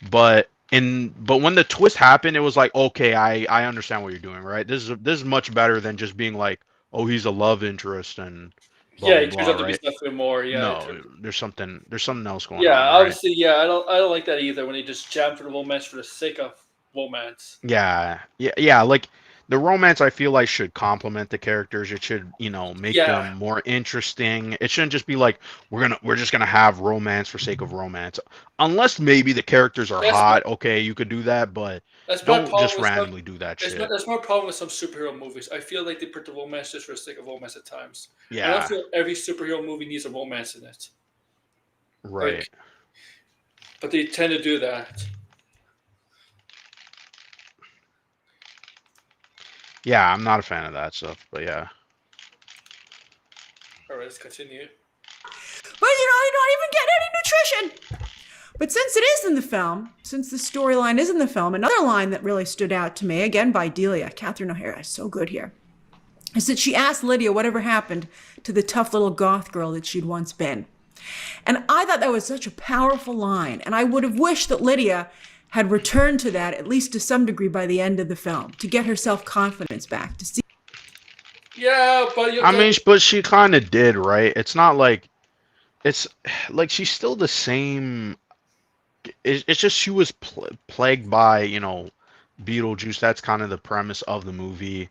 But when the twist happened, it was like, okay, I understand what you're doing, right? This is much better than just being like, oh, he's a love interest and blah Yeah, blah it turns blah, out to be right? something more. Yeah, No, there's something else going yeah. on, right? Obviously, yeah. I don't like that either when they just jam for the romance for the sake of romance. Yeah, yeah, yeah. Like the romance I feel like should complement the characters. It should, make them Yeah, more interesting. It shouldn't just be like we're just gonna have romance for sake of romance. Unless maybe the characters are that's my hot, okay, you could do that, but that's my don't problem just with some. randomly do that shit. That's my problem with some superhero movies. I feel like they put the romance just for the sake of romance at times. I don't Yeah, feel every superhero movie needs a romance in it. right. Like, but they tend to do that. Yeah, I'm not a fan of that stuff, but yeah. All right, let's continue. But you don't even get any nutrition. But since it is in the film, since the storyline is in the film, another line that really stood out to me, again by Delia, Catherine O'Hara is so good here, is that she asked Lydia whatever happened to the tough little goth girl that she'd once been. And I thought that was such a powerful line, and I would have wished that Lydia had returned to that, at least to some degree, by the end of the film, to get her self-confidence back, to see. Yeah, but I mean, but she kind of did, right? It's not like it's like she's still the same. It's just she was plagued by, Beetlejuice. That's kind of the premise of the movie.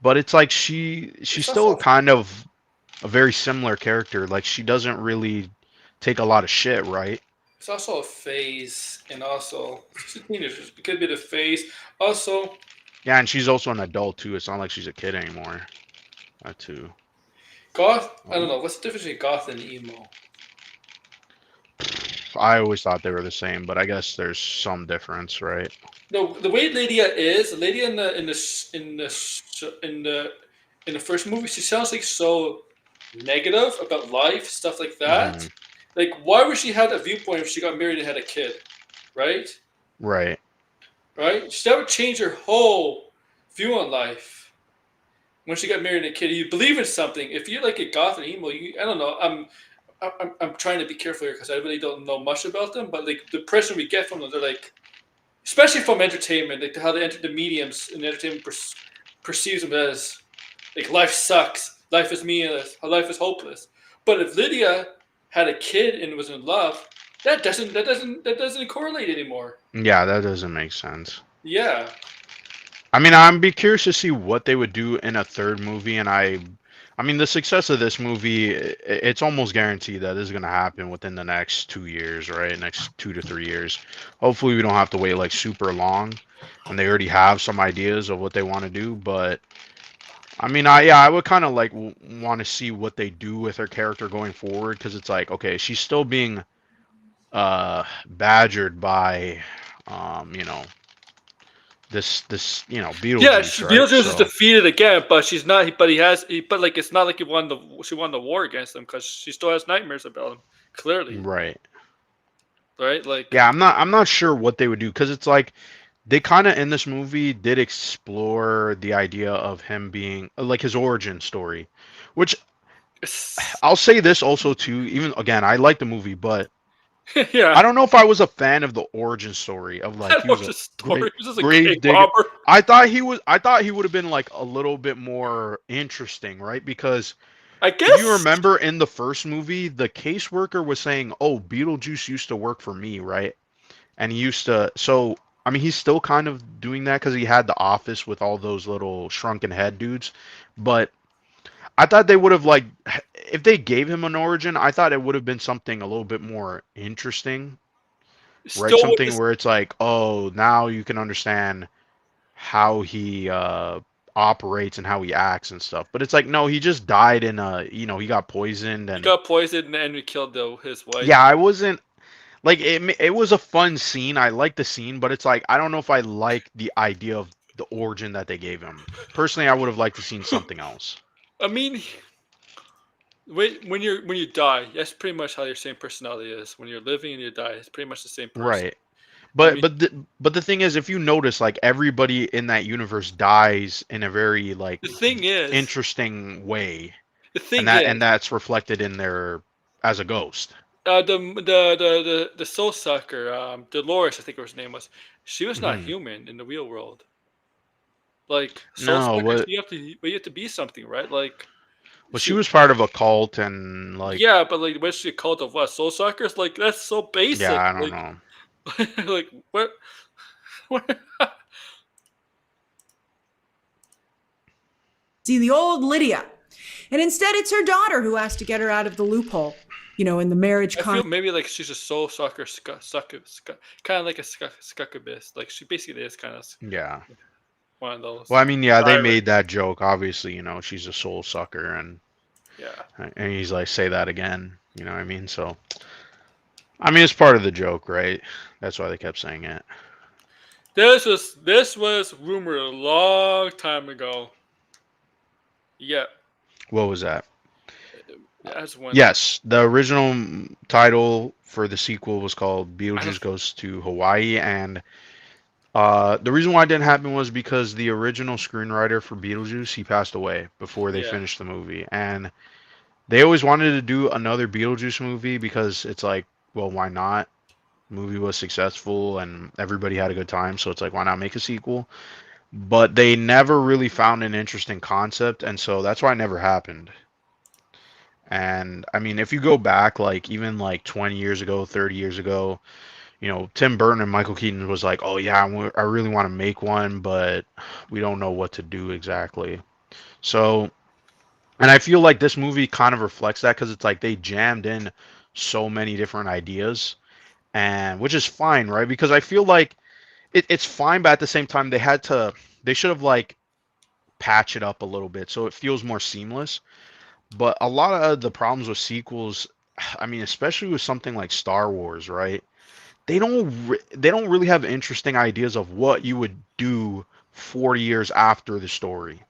But it's like she's it's also still kind of a very similar character. Like she doesn't really take a lot of shit, right? it's also a phase, and also she's a teenager. It could be the phase. Also, Yeah, and she's also an adult too. It's not like she's a kid anymore. That too. goth. I don't Oh. know what's the difference between goth and emo. I always thought they were the same, but I guess there's some difference, right? No, the way Lydia is, Lydia in the first movie, she sounds like so negative about life, stuff like that. Hmm. Like, why would she have that viewpoint if she got married and had a kid, right? Right. Right? That would change her whole view on life. When she got married and a kid, you believe in something. If you're like a goth or emo, I don't know. I'm trying to be careful here because I really don't know much about them. But like the impression we get from them, they're like, especially from entertainment, like how they enter the mediums and entertainment perceives them as like life sucks, life is meaningless, life is hopeless. But if Lydia had a kid and was in love, that doesn't correlate anymore. Yeah, that doesn't make sense. Yeah, I mean, I'm be curious to see what they would do in a third movie, and I mean, the success of this movie, it's almost guaranteed that this is gonna happen within the next 2 years, right? Next 2 to 3 years. Hopefully, we don't have to wait like super long, and they already have some ideas of what they want to do. But I mean, I would kind of like want to see what they do with her character going forward, because it's like, okay, she's still being badgered by, um, you know, yeah. Beetlejuice, right? Beetlejuice is So defeated again, but she's not. But but like it's not like she won the war against him because she still has nightmares about him. Clearly, right. right? Like Yeah, I'm not sure what they would do, because it's like they kind of in this movie did explore the idea of him being like his origin story, which I'll say this also too. Even again, I like the movie, but I yeah. don't know if I was a fan of the origin story of like That he was was a a story. great It was just a grave grave digger. robber. I thought he would have been like a little bit more interesting, right? Because I if you guess. remember in the first movie, the caseworker was saying, "Oh, Beetlejuice used to work for me, right?" And he used to. So I mean, he's still kind of doing that because he had the office with all those little shrunken head dudes. But I thought they would have like, if they gave him an origin, I thought it would have been something a little bit more interesting, right? Still with Something this. where it's like, oh, now you can understand how he operates and how he acts and stuff. But it's like, no, he just died in he got poisoned. He And got poisoned and we killed his wife. yeah, I wasn't like it was a fun scene. I liked the scene, but it's like I don't know if I like the idea of the origin that they gave him. Personally, I would have liked to seen something else. I mean, wait, when you die, that's pretty much how your same personality is. When you're living and you die, it's pretty much the same person. Right. I But mean, the thing is, if you notice, like everybody in that universe dies in a very like the thing is, interesting way, the and thing that is, and that's reflected in their as a ghost. the soul sucker, Dolores, I think her name was. She was not Hmm. human in the real world. Like soul No, suckers, what? you have to be something, right? Like But she she, was part of a cult, and like, yeah, but like what's she called of what? Soul suckers? Like that's so yeah, basic. I don't Like know. like what? What? see the old Lydia. And instead, it's her daughter who has to get her out of the loophole, in the marriage I feel maybe like she's a soul sucker, kind of like a succubus. Like she basically is kind of Yeah. one of those. Well, I mean, yeah, they Siren. made that joke. Obviously, she's a soul sucker, Yeah. and he's like, say that again. You know what I mean? So, I mean, it's part of the joke, right? That's why they kept saying it. This was rumored a long time ago. Yeah. What was that? As one. Yes, the original title for the sequel was called I don't. Beetlejuice Goes to Hawaii, and the reason why it didn't happen was because the original screenwriter for Beetlejuice, he passed away before they Yeah. finished the movie, and they always wanted to do another Beetlejuice movie because it's like, well, why not? The movie was successful and everybody had a good time, so it's like, why not make a sequel? But they never really found an interesting concept, and so that's why it never happened. And I mean, if you go back, like even like 20 years ago, 30 years ago, Tim Burton and Michael Keaton was like, oh yeah, I really want to make one, but we don't know what to do exactly. So, and I feel like this movie kind of reflects that because it's like they jammed in so many different ideas, and which is fine, right? Because I feel like it's fine, but at the same time, they should have like patch it up a little bit so it feels more seamless. But a lot of the problems with sequels, I mean, especially with something like Star Wars, right? They don't really have interesting ideas of what you would do 40 years after the story.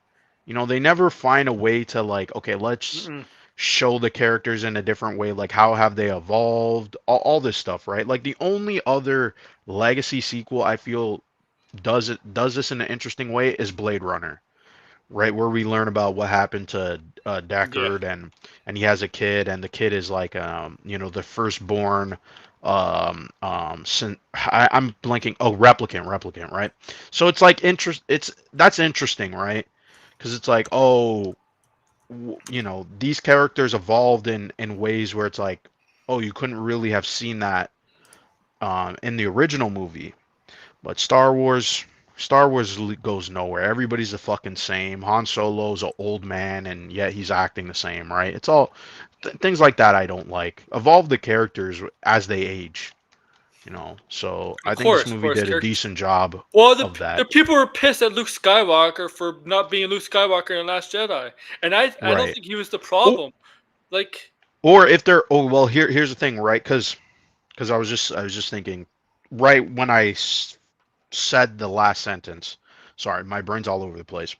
They never find a way to like, okay, let's Mm-mm. show the characters in a different way, like how have they evolved, all this stuff, right? Like the only other legacy sequel I feel does this in an interesting way is Blade Runner, right, where we learn about what happened to Yeah. Deckard, and he has a kid, and the kid is like the firstborn I'm blanking, oh, replicant, right? So it's like that's interesting, right? Because it's like, oh, these characters evolved in ways where it's like, oh, you couldn't really have seen that in the original movie. But Star Wars goes nowhere. Everybody's the fucking same. Han Solo's an old man, and yet he's acting the same, right? It's all things like that I don't like. Evolve the characters as they age, So Of I think this course, of movie course. did a decent job Well, of the that. people were pissed at Luke Skywalker for not being Luke Skywalker in Last Jedi, and I don't Right. think he was the Or, problem. Like, or if they're oh well, here's the thing, right? Because I was just thinking, right when said the last sentence. Sorry, my brain's all over the place.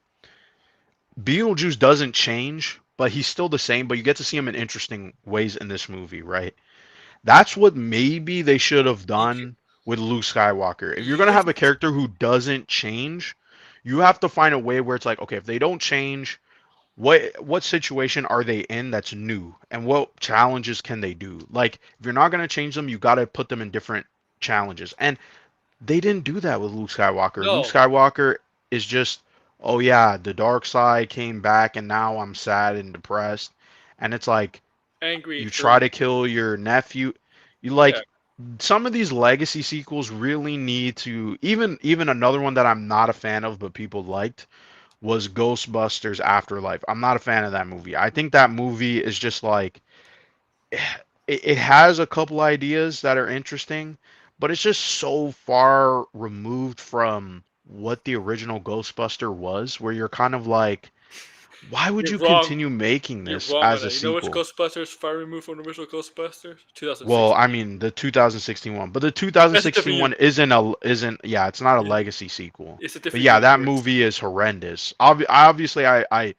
Beetlejuice doesn't change, but he's still the same, but you get to see him in interesting ways in this movie, right? That's what maybe they should have you, c- done with Luke Skywalker. If you're going to you, have a character who doesn't change, you have to find a way where it's like, okay, if they don't change, what situation are they in that's new and what challenges can they do? Like, if you're not going to change them, you got to put them in different challenges. And they didn't do that with Luke Skywalker. Luke no, Skywalker is just, oh yeah, the dark side came back and now I'm sad and depressed. And it's like angry you for try to kill your nephew. You yeah. like some of these legacy sequels really need to even another one that I'm not a fan of but people liked was Ghostbusters Afterlife. I'm not a fan of that movie. I think that movie is just like it has a couple ideas that are interesting, but it's just so far removed from what the original Ghostbuster was, where you're kind of like, why would You're you wrong. continue making You're this wrong on as a that. You know which sequel? Ghostbusters far removed from the original Ghostbusters? Well, I 2016. mean the 2016 one, but the That's a 2016 different. one isn't yeah, it's not a legacy sequel. It's a But different yeah, that universe. movie is horrendous. Obviously, I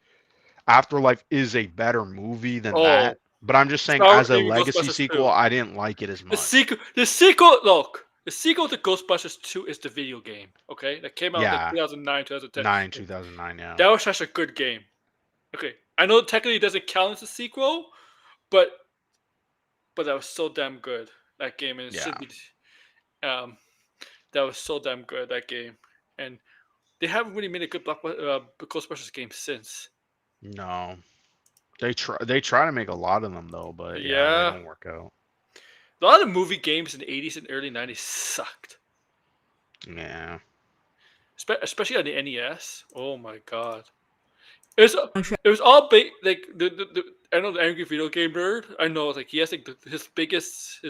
Afterlife is a better movie than Oh, that. But I'm just saying, Star as a even legacy Ghostbusters sequel, 2. I didn't like it as much. The sequel to Ghostbusters 2 is the video game. Okay, that came out like Yeah, 2009, 2010. 2009, yeah. That was such a good game. Okay, I know technically it doesn't count as a sequel, but that was so damn good that game, and it Yeah. should be. Um, that was so damn good that game, and they haven't really made a good Ghostbusters game since. No. They try to make a lot of them though, but yeah, they Yeah, don't work out. a lot of movie games in the 80s and early 90s sucked, Yeah. especially on the NES. Oh my god, It was all like the I know the angry video game nerd. I know like he has like his biggest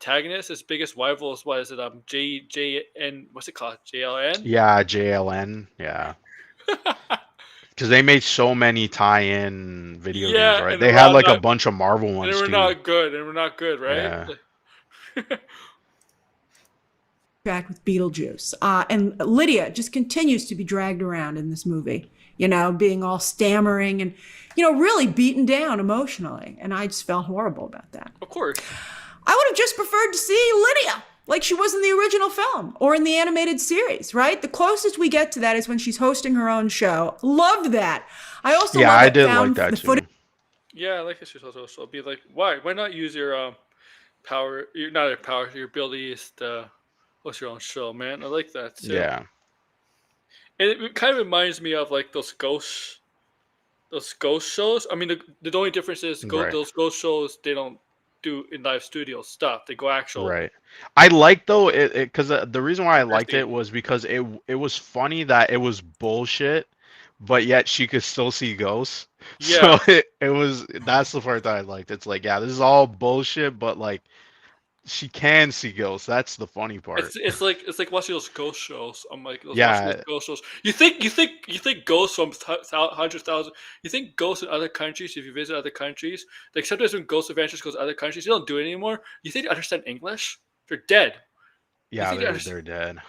antagonist, his biggest rival is what is it J N what's it called JLN? Yeah, JLN. Yeah. Because they made so many tie-in video games, Yeah, right? and They we're had all like a not bunch of Marvel and ones we're too. not good and we're not good, right? Yeah. Back with Beetlejuice. And Lydia just continues to be dragged around in this movie, being all stammering and, really beaten down emotionally. And I just felt horrible about that. Of course. I would have just preferred to see Lydia like she was in the original film or in the animated series, right? The closest we get to that is when she's hosting her own show. Loved that. I also Yeah, love I that did found like that the too. footage. Yeah, I like it. She's also be like, why not use your power? Not your power, your abilities to host your own show, man. I like that too. Yeah. And it kind of reminds me of like those ghost shows. I mean, the only difference is Right. those ghost shows they don't do in live studio stuff. They go actual. Right. I like though it because the reason why I liked Interesting. it was because it was funny that it was bullshit, but yet she could still see ghosts. So Yeah, it was that's the part that I liked. It's like, yeah, this is all bullshit, but like she can see ghosts. That's the funny part. it's like watching those ghost shows. I'm like watching those Yeah, ghost shows. You think ghosts from 100,000. You think ghosts in other countries. If you visit other countries, like sometimes when ghost adventures goes to other countries, they don't do it anymore. You think they understand English? They're dead. You yeah, think they're dead.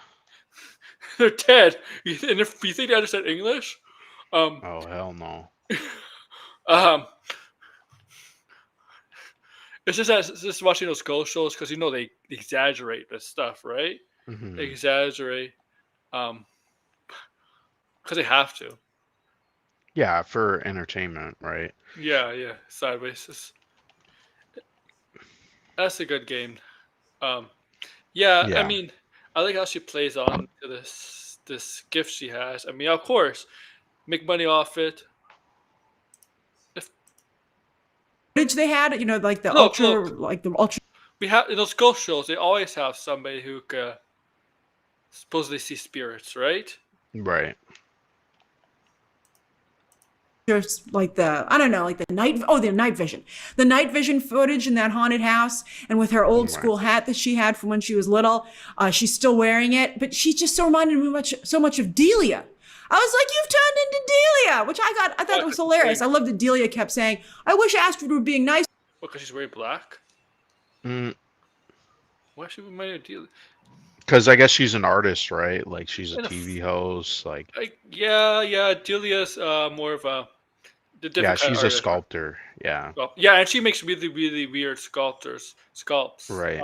they're dead. And if you think they understand English, um, Oh hell no. um, it's just watching those ghost shows because they exaggerate this stuff, right? They Hmm. exaggerate, because they have to. Yeah, for entertainment, right? Yeah. Sideways. That's a good game. Um, yeah, I Yeah. mean, I like how she plays on to this gift she has. I mean, of course, make money off it. If Footage they had, like the look, ultra. we have in those ghost shows. They always have somebody who can supposedly see spirits, right? Right. Just like I don't know, like the night vision footage in that haunted house, and with her old Right. school hat that she had from when she was little, she's still wearing it, but she just so reminded me so much of Delia. I was like, you've turned into Delia, which I thought it was hilarious. I love that Delia kept saying, I wish Astrid were being nice. Because she's wearing black. Mm, Why should we mind a deal? because I guess she's an artist, right? Like she's a And TV host. Like, yeah, Delia's more of the yeah, different kind of she's a artist. sculptor. Yeah. Well, yeah, and she makes really weird sculpts. Right.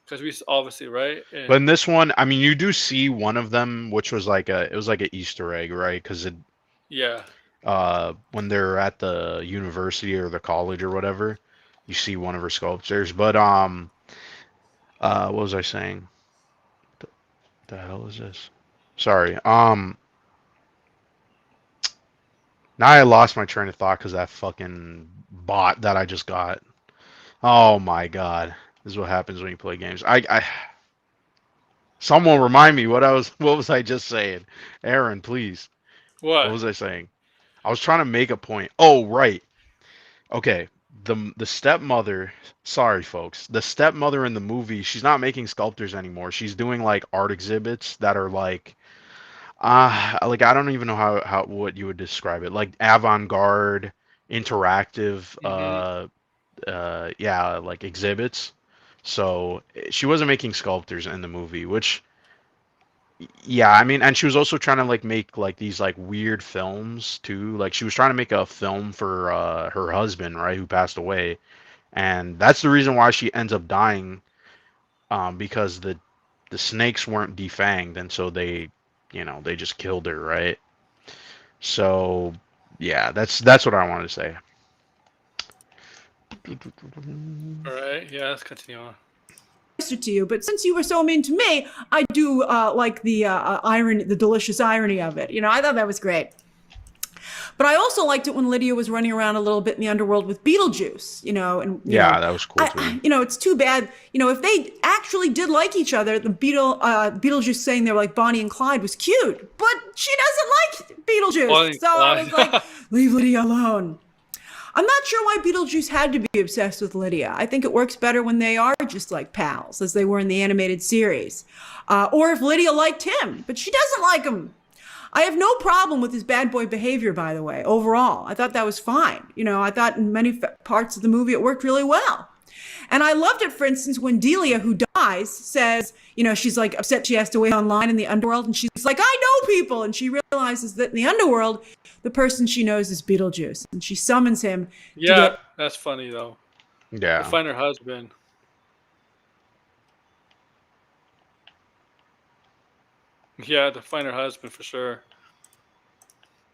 Because we obviously right. But And in this one, I mean, you do see one of them, which was like it was like an Easter egg, right? Because yeah, when they're at the university or the college or whatever, you see one of her sculptures. But what was I saying? The hell is this? Sorry. Now I lost my train of thought because that fucking bot that I just got. Oh my god. This is what happens when you play games. Someone remind me what was I just saying? Aaron, please. What what? was I saying? I was trying to make a point. Oh, right. Okay. The stepmother, sorry folks. The stepmother in the movie, she's not making sculptures anymore. She's doing like art exhibits that are like I don't even know how what you would describe it. Like avant-garde, interactive Hmm. yeah, like exhibits. So she wasn't making sculptors in the movie, which yeah, I mean, and she was also trying to like make like these like weird films too. Like she was trying to make a film for her husband, right, who passed away, and that's the reason why she ends up dying, because the snakes weren't defanged, and so they just killed her, right? So yeah, that's what I wanted to say. All right, yeah, let's continue on. To you, but since you were so mean to me, I do like the irony, the delicious irony of it. I thought that was great. But I also liked it when Lydia was running around a little bit in the underworld with Beetlejuice, and Yeah, that was cool too. it's too bad, if they actually did like each other, the Beetlejuice saying they were like Bonnie and Clyde was cute, but she doesn't like Beetlejuice, so I was like, leave Lydia alone. I'm not sure why Beetlejuice had to be obsessed with Lydia. I think it works better when they are just like pals, as they were in the animated series. Or if Lydia liked him, but she doesn't like him. I have no problem with his bad boy behavior, by the way, overall. I thought that was fine. I thought in many parts of the movie it worked really well. And I loved it, for instance, when Delia, who dies, says, she's like upset she has to wait online in the underworld. And she's like, I know people. And she realizes that in the underworld, the person she knows is Beetlejuice. And she summons him. Yeah, that's funny, though. Yeah. To find her husband. Yeah, to find her husband for sure.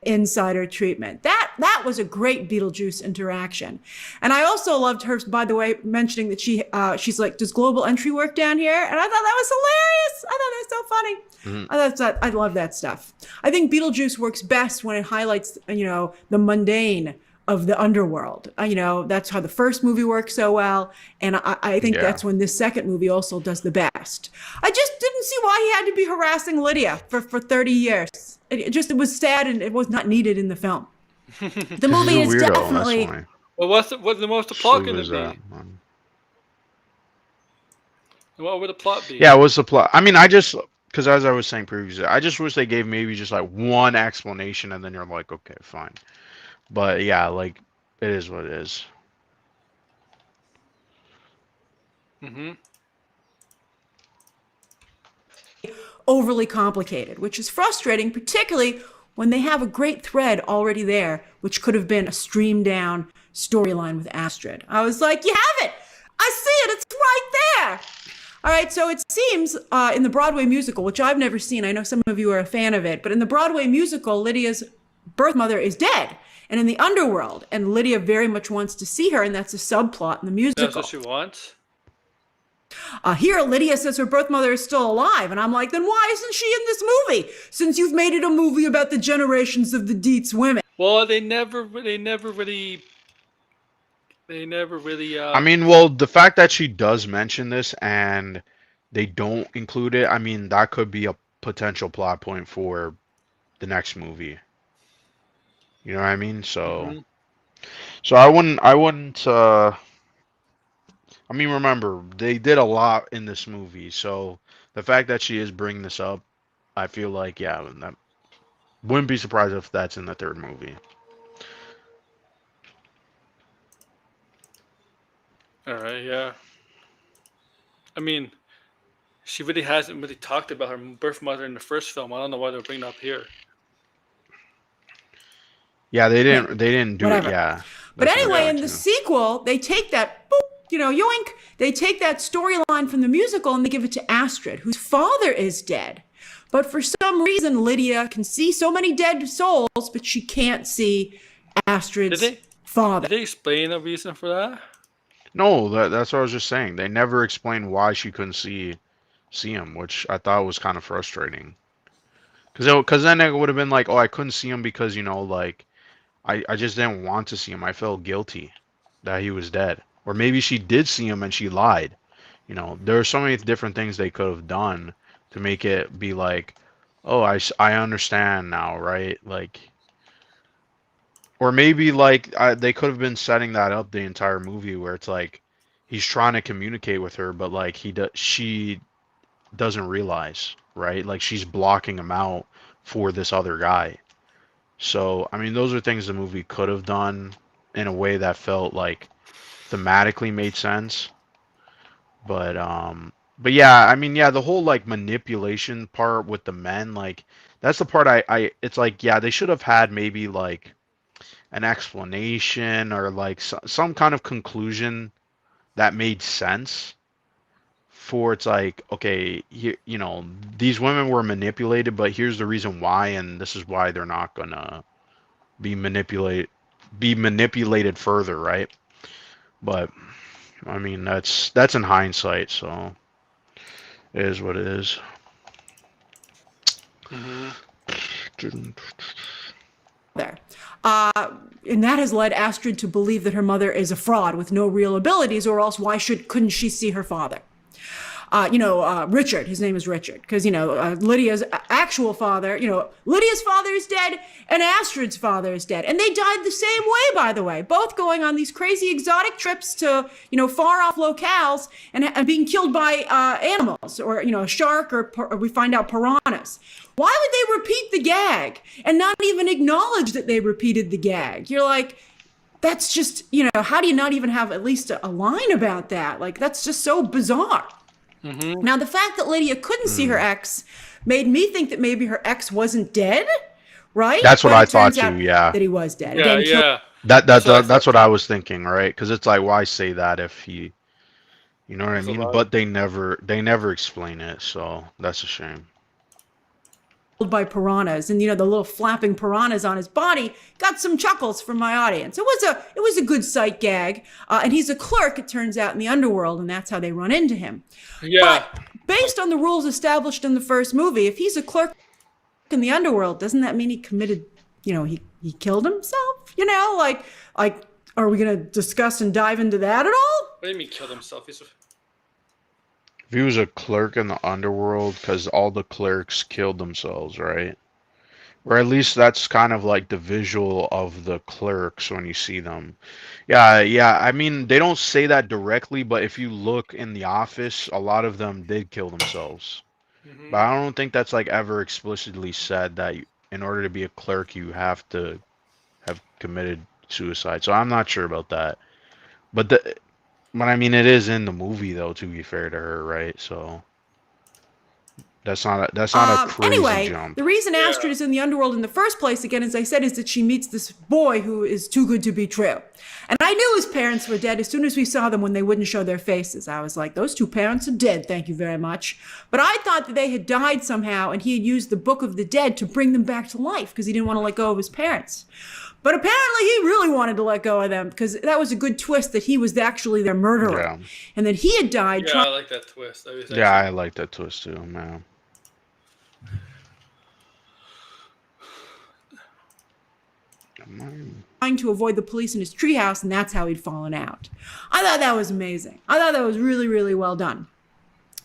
Insider treatment. That was a great Beetlejuice interaction. And I also loved her, by the way, mentioning that she's like, does global entry work down here? And I thought that was hilarious. I thought that was so funny. I love that stuff. I think Beetlejuice works best when it highlights, the mundane of the underworld. That's how the first movie worked so well. And I think that's when this second movie also does the best. I just didn't see why he had to be harassing Lydia for 30 years. It was sad and it was not needed in the film. The movie is definitely... Well, what's the most plot going to be? What would the plot be? Yeah, what's the plot? I mean, because as I was saying previously, I just wish they gave maybe just like one explanation and then you're like, okay, fine. But yeah, like, it is what it is. Overly complicated, which is frustrating, particularly when they have a great thread already there, which could have been a streamed down storyline with Astrid. I was like, you have it! I see it! It's right there! All right, so it seems in the Broadway musical, which I've never seen, I know some of you are a fan of it, but in the Broadway musical, Lydia's birth mother is dead and in the underworld, and Lydia very much wants to see her, and that's a subplot in the musical. That's what she wants? Here, Lydia says her birth mother is still alive, and I'm like, then why isn't she in this movie? Since you've made it a movie about the generations of the Dietz women. Well, they never really. I mean, well, the fact that she does mention this and they don't include it, I mean, that could be a potential plot point for the next movie. You know what I mean? So, so I wouldn't. I mean, remember, they did a lot in this movie, so the fact that she is bringing this up, I feel like, yeah, that wouldn't be surprised if that's in the third movie. All right, yeah. I mean, she really hasn't really talked about her birth mother in the first film. I don't know why they're bringing it up here. Yeah, they didn't do it, yeah. But anyway, in the sequel, they take that, boop, yoink, they take that storyline from the musical and they give it to Astrid, whose father is dead. But for some reason, Lydia can see so many dead souls, but she can't see Astrid's father. Did they explain a reason for that? No, that's what I was just saying. They never explained why she couldn't see him, which I thought was kind of frustrating. Because then it would have been like, oh, I couldn't see him because, like, I just didn't want to see him. I felt guilty that he was dead. Or maybe she did see him and she lied. There are so many different things they could have done to make it be like, oh, I understand now, right? Like, or maybe like they could have been setting that up the entire movie where it's like he's trying to communicate with her, but like she doesn't realize, right? Like she's blocking him out for this other guy. So, I mean, those are things the movie could have done in a way that felt like thematically made sense. But yeah, I mean, yeah, the whole like manipulation part with the men, like that's the part it's like, yeah, they should have had maybe like an explanation or like some kind of conclusion that made sense for it's like, okay, these women were manipulated, but here's the reason why, and this is why they're not gonna be manipulated further, right? But I mean, that's in hindsight, so it is what it is. And that has led Astrid to believe that her mother is a fraud with no real abilities, or else couldn't she see her father? Richard, his name is Richard, because, Lydia's actual father, Lydia's father is dead and Astrid's father is dead. And they died the same way, by the way, both going on these crazy exotic trips to, far off locales and being killed by animals or, a shark or we find out piranhas. Why would they repeat the gag and not even acknowledge that they repeated the gag? You're like, that's just, how do you not even have at least a line about that? Like, that's just so bizarre. Mm-hmm. Now, the fact that Lydia couldn't see her ex made me think that maybe her ex wasn't dead, right? That's what I thought too. Yeah, that he was dead. Yeah, Again, that's what I was thinking, right? Because it's like, why say that if he, you know what I mean? But they never explain it, so that's a shame. By piranhas, and the little flapping piranhas on his body got some chuckles from my audience. It was a good sight gag, and he's a clerk, it turns out, in the underworld, and that's how they run into him. Yeah. But based on the rules established in the first movie, if he's a clerk in the underworld, doesn't that mean he committed? He killed himself? Like, are we gonna discuss and dive into that at all? What do you mean killed himself? If he was a clerk in the underworld, because all the clerks killed themselves, right? Or at least that's kind of like the visual of the clerks when you see them. Yeah. I mean, they don't say that directly, but if you look in The Office, a lot of them did kill themselves. Mm-hmm. But I don't think that's like ever explicitly said that in order to be a clerk, you have to have committed suicide. So I'm not sure about that. But I mean, it is in the movie, though, to be fair to her, right? So that's not a crazy jump. The reason Astrid is in the underworld in the first place, again, as I said, is that she meets this boy who is too good to be true. And I knew his parents were dead as soon as we saw them when they wouldn't show their faces. I was like, those two parents are dead, thank you very much. But I thought that they had died somehow, and he had used the Book of the Dead to bring them back to life because he didn't want to let go of his parents. But apparently he really wanted to let go of them because that was a good twist that he was actually their murderer. Yeah. And that he had died. Yeah, I like that twist. I like that twist too, man. Trying to avoid the police in his treehouse, and that's how he'd fallen out. I thought that was amazing. I thought that was really, really well done.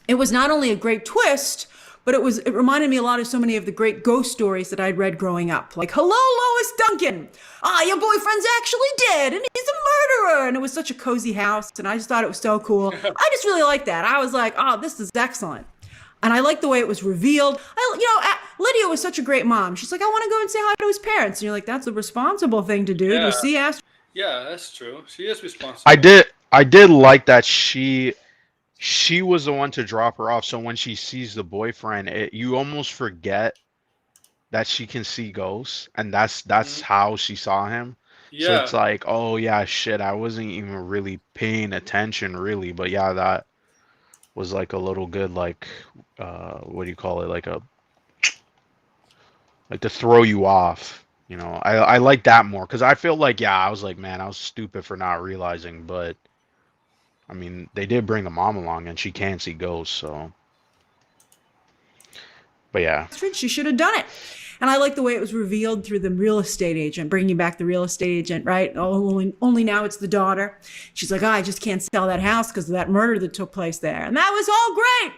It was not only a great twist, but it reminded me a lot of so many of the great ghost stories that I'd read growing up. Like, hello, Lois Duncan. Your boyfriend's actually dead, and he's a murderer. And it was such a cozy house, and I just thought it was so cool. I just really liked that. I was like, oh, this is excellent. And I liked the way it was revealed. Lydia was such a great mom. She's like, I want to go and say hi to his parents. And you're like, that's a responsible thing to do. Yeah. You see, Yeah, that's true. She is responsible. I did like that she was the one to drop her off. So when she sees the boyfriend, you almost forget that she can see ghosts, and that's how she saw him. Yeah. So it's like, oh yeah, shit, I wasn't even really paying attention really, but yeah, that was like a little good, like, what do you call it? Like to throw you off. I like that more because I feel like, I was like, man, I was stupid for not realizing, but I mean, they did bring the mom along, and she can see ghosts, so. But yeah. She should have done it. And I like the way it was revealed through the real estate agent, bringing back the real estate agent, right? Only now it's the daughter. She's like, I just can't sell that house because of that murder that took place there. And that was all great.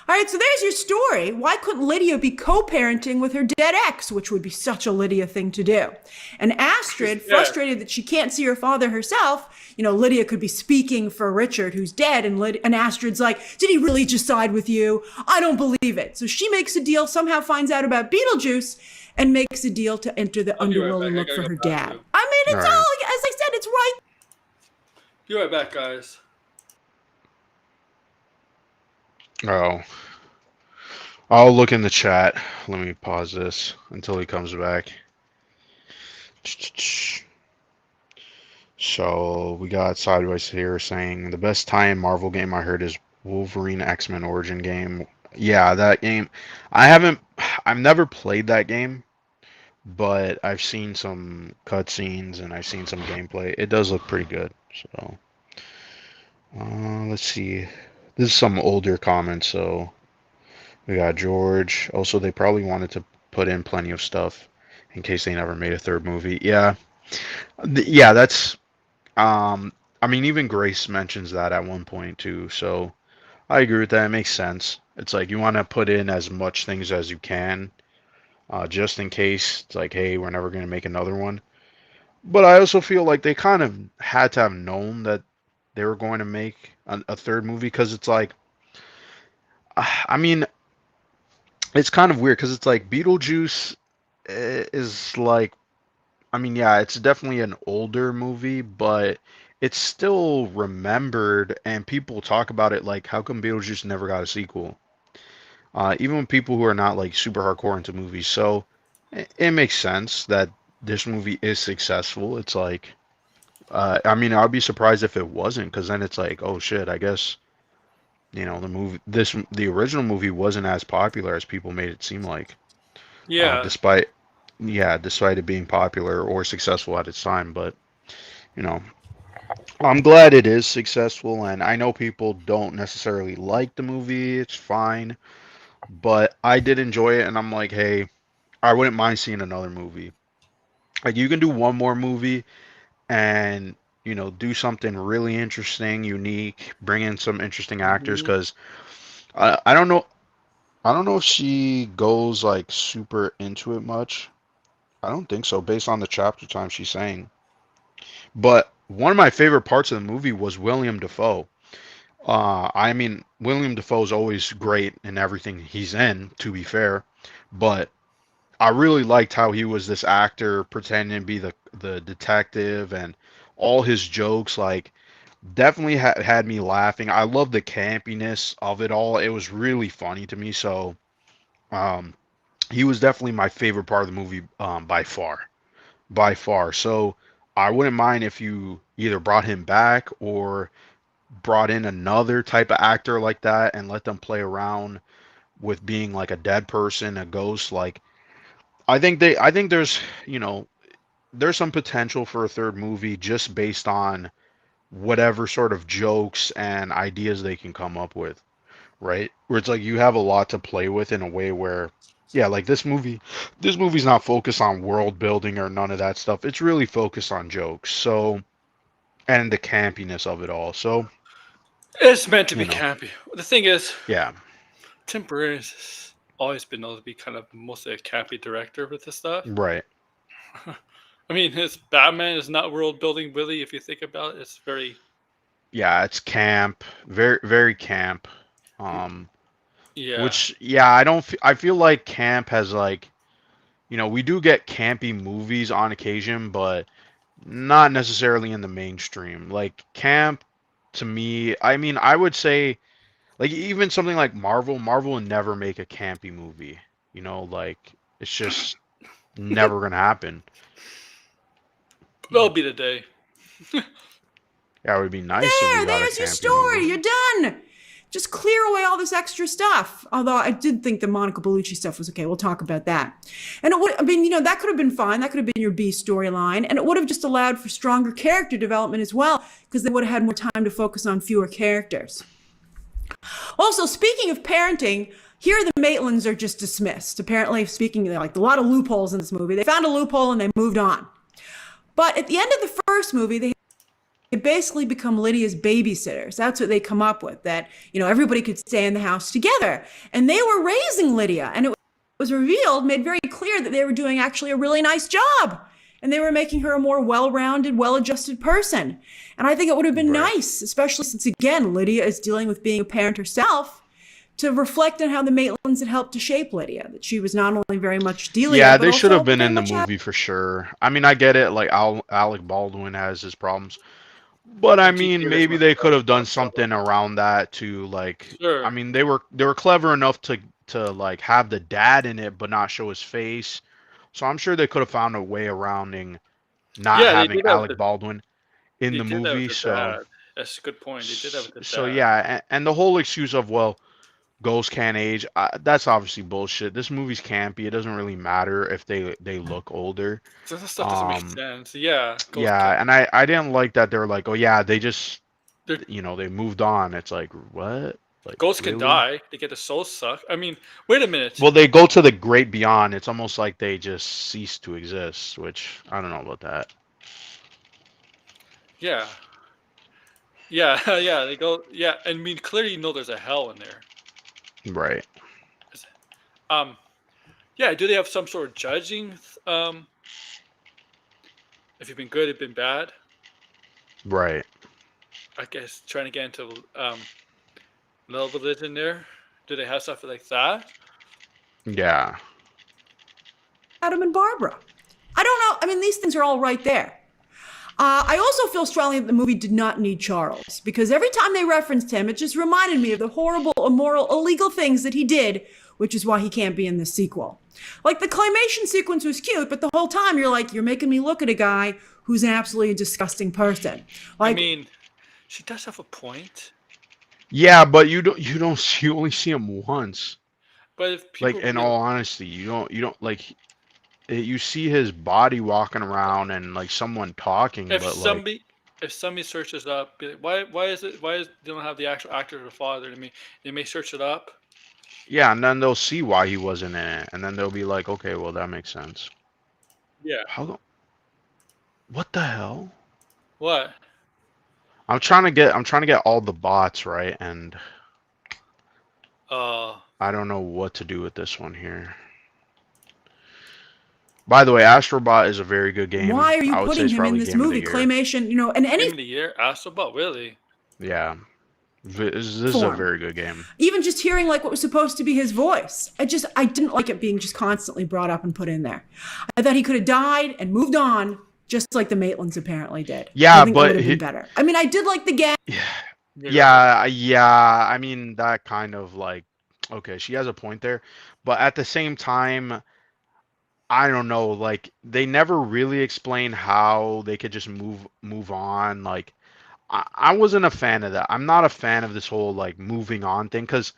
All right, so there's your story. Why couldn't Lydia be co-parenting with her dead ex, which would be such a Lydia thing to do? And Astrid, frustrated that she can't see her father herself, Lydia could be speaking for Richard, who's dead, and Astrid's like, did he really just side with you? I don't believe it. So she makes a deal, somehow finds out about Beetlejuice, and makes a deal to enter the underworld and look for her dad. I mean, it's all, as I said, it's right. Be right back, guys. Oh. I'll look in the chat. Let me pause this until he comes back. So we got Sideways here saying the best tie-in Marvel game I heard is Wolverine X-Men Origin game. Yeah, that game. I've never played that game, but I've seen some cutscenes and I've seen some gameplay. It does look pretty good. So let's see. This is some older comments, so we got George. Also, they probably wanted to put in plenty of stuff in case they never made a third movie. Yeah, yeah, that's I mean, even Grace mentions that at one point too. So I agree with that. It makes sense. It's like you want to put in as much things as you can, just in case. It's like, hey, we're never going to make another one. But I also feel like they kind of had to have known that they were going to make a third movie because it's like, I mean, it's kind of weird because it's like Beetlejuice is like, I mean, yeah, it's definitely an older movie, but it's still remembered and people talk about it like, how come Beetlejuice never got a sequel? Even with people who are not like super hardcore into movies. So it makes sense that this movie is successful. It's like, I mean, I'd be surprised if it wasn't, because then it's like, oh shit, I guess, the original movie wasn't as popular as people made it seem like, Yeah. despite, yeah, despite it being popular or successful at its time. But, you know, I'm glad it is successful, and I know people don't necessarily like the movie. It's fine, but I did enjoy it, and I'm like, hey, I wouldn't mind seeing another movie. Like, you can do one more movie and, do something really interesting, unique, bring in some interesting actors, Mhm. because I don't know. I don't know if she goes like super into it much. I don't think so, based on the chapter time she's saying. But one of my favorite parts of the movie was William Dafoe. I mean, William Dafoe's always great in everything he's in, to be fair. But I really liked how he was this actor pretending to be the detective, and all his jokes like definitely had me laughing. I love the campiness of it all. It was really funny to me. So um, he was definitely my favorite part of the movie, by far, by far. So I wouldn't mind if you either brought him back or brought in another type of actor like that and let them play around with being like a dead person, a ghost. Like I think there's some potential for a third movie just based on whatever sort of jokes and ideas they can come up with, right? Where it's like you have a lot to play with in a way where, yeah, like this movie's not focused on world building or none of that stuff. It's really focused on jokes. So, and the campiness of it all. So, It's meant to you be know, campy. The thing is, yeah, Tim Burton's has always been known to be kind of mostly a campy director with this stuff. right. I mean, his Batman is not world building, really. If you think about it, it's very Yeah, it's camp, very very camp. Um, yeah. which yeah, I feel like camp has like, we do get campy movies on occasion, but not necessarily in the mainstream. Like camp to me, I mean, I would say like even something like Marvel would never make a campy movie. Like it's just never gonna happen. That'll be the day. Yeah, it would be nice if we got a There's your campy movie. story. You're done. Just clear away all this extra stuff. Although I did think the Monica Bellucci stuff was okay. We'll talk about that. And it would, I mean, that could have been fine. That could have been your B storyline. And it would have just allowed for stronger character development as well, because they would have had more time to focus on fewer characters. Also, speaking of parenting, here the Maitlands are just dismissed. Apparently, speaking like a lot of loopholes in this movie. They found a loophole and they moved on. But at the end of the first movie, they basically become Lydia's babysitters. That's what they come up with, that, everybody could stay in the house together. And they were raising Lydia. And it was revealed, made very clear that they were doing actually a really nice job. And they were making her a more well-rounded, well-adjusted person. And I think it would have been Right. nice, especially since, again, Lydia is dealing with being a parent herself, to reflect on how the Maitlands had helped to shape Lydia. That she was not only very much Delia, Yeah, but they should also have been very in the much movie for sure. I mean, I get it. Like Alec Baldwin has his problems, but I And she mean, did as maybe much they could as have done possible. something around that to like. I Sure. mean, they were clever enough to like have the dad in it, but not show his face. So I'm sure they could have found a way arounding not Yeah, they having did that with Alec Baldwin in they the did that with movie. the So dad. That's a good point. They did that with the so dad. yeah, and the whole excuse of, well, ghosts can't age, that's obviously bullshit. This movie's campy. It doesn't really matter if they look older. So that stuff doesn't make Um, sense. Yeah, Ghost Cat. yeah, and I didn't like that they were like, oh yeah, they just They're they moved on. It's like, what? Like, Ghosts can really? die. They get the soul sucked. I mean, wait a minute. Well, they go to the great beyond. It's almost like they just cease to exist, which I don't know about that. Yeah. Yeah, yeah, they go. Yeah, I mean, clearly you know there's a hell in there. Right. Um, yeah. Do they have some sort of judging? If you've been good, if you've been bad. Right. I guess trying to get into little religion there. Do they have stuff like that? Yeah. Adam and Barbara. I don't know. I mean, these things are all right there. I also feel strongly that the movie did not need Charles because every time they referenced him, it just reminded me of the horrible, immoral, illegal things that he did, which is why he can't be in the sequel. Like the claymation sequence was cute, but the whole time you're like, you're making me look at a guy who's an absolutely disgusting person. Like, I mean, she does have a point. Yeah, but you only see him once. But if Like, people in real, all honesty, you don't like you see his body walking around and like someone talking, if but like, somebody searches up, be like, why is they don't have the actual actor or the father? I mean, they may search it up. yeah, and then they'll see why he wasn't in it, and then they'll be like, okay, well that makes sense. Yeah. What the hell? What? I'm trying to get all the bots right, and Uh. I don't know what to do with this one here. By the way, Astrobot is a very good game. why are you I would say putting it's him in probably this game of the movie? year. Claymation, and Game any of the year, Astrobot, really? Yeah. This is a form. very good game. Even just hearing like what was supposed to be his voice. I didn't like it being just constantly brought up and put in there. I thought he could have died and moved on, just like the Maitlands apparently did. Yeah, I think that but would have been better. I mean, I did like the gang. Yeah. I mean, that kind of like, okay, she has a point there, but at the same time, I don't know. Like, they never really explain how they could just move on. Like, I wasn't a fan of that. I'm not a fan of this whole like moving on thing because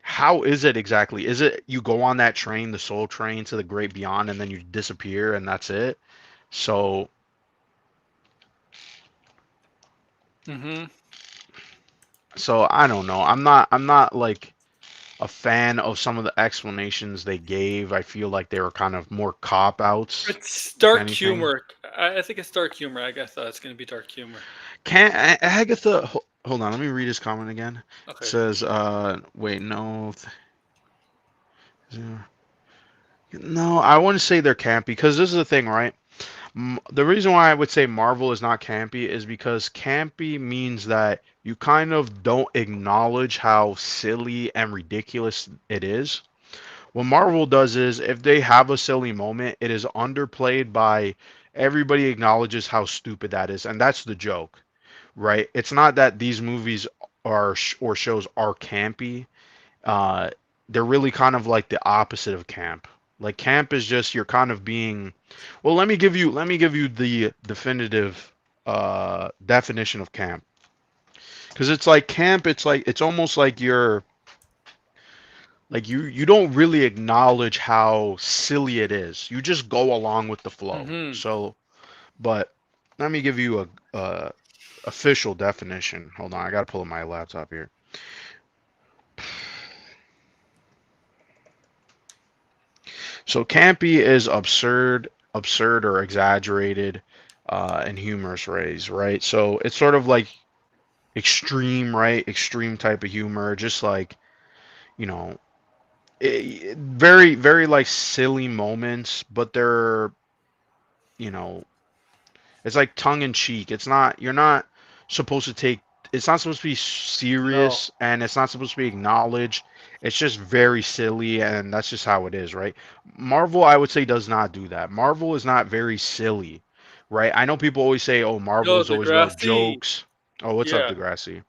how is it exactly? Is it you go on that train, the soul train to the great beyond, and then you disappear and that's it? So, Mm-hmm. so I don't know. I'm not like a fan of some of the explanations they gave. I feel like they were kind of more cop outs, It's if dark anything. humor. I think it's dark humor. I guess it's going to be dark humor. Can Agatha? Hold on, let me read his comment again. It Okay. says, wait, no, no, I wouldn't say they're campy because this is the thing, right? The reason why I would say Marvel is not campy is because campy means that you kind of don't acknowledge how silly and ridiculous it is. What Marvel does is if they have a silly moment, it is underplayed by everybody acknowledges how stupid that is, and that's the joke, right? It's not that these movies are or shows are campy. Uh, they're really kind of like the opposite of camp. Like camp is just you're kind of being, well, let me give you the definitive definition of camp. Because it's like camp, it's almost like you're like you don't really acknowledge how silly it is. You just go along with the flow. Mm-hmm. So, but let me give you a official definition. Hold on, I gotta pull up my laptop here. So campy is absurd or exaggerated, in humorous ways, right? So it's sort of like extreme, right? Extreme type of humor, just like, you know, very, very like silly moments, but they're, you know, it's like tongue in cheek. You're not supposed to take, it's not supposed to be No. serious and it's not supposed to be acknowledged. It's just very silly and that's just how it is, right? Marvel, I would say, does not do that. Marvel is not very silly, right? I know people always say, oh, Marvel Yo, is always about Degrassi. jokes. Oh, what's up, Yeah. Degrassi?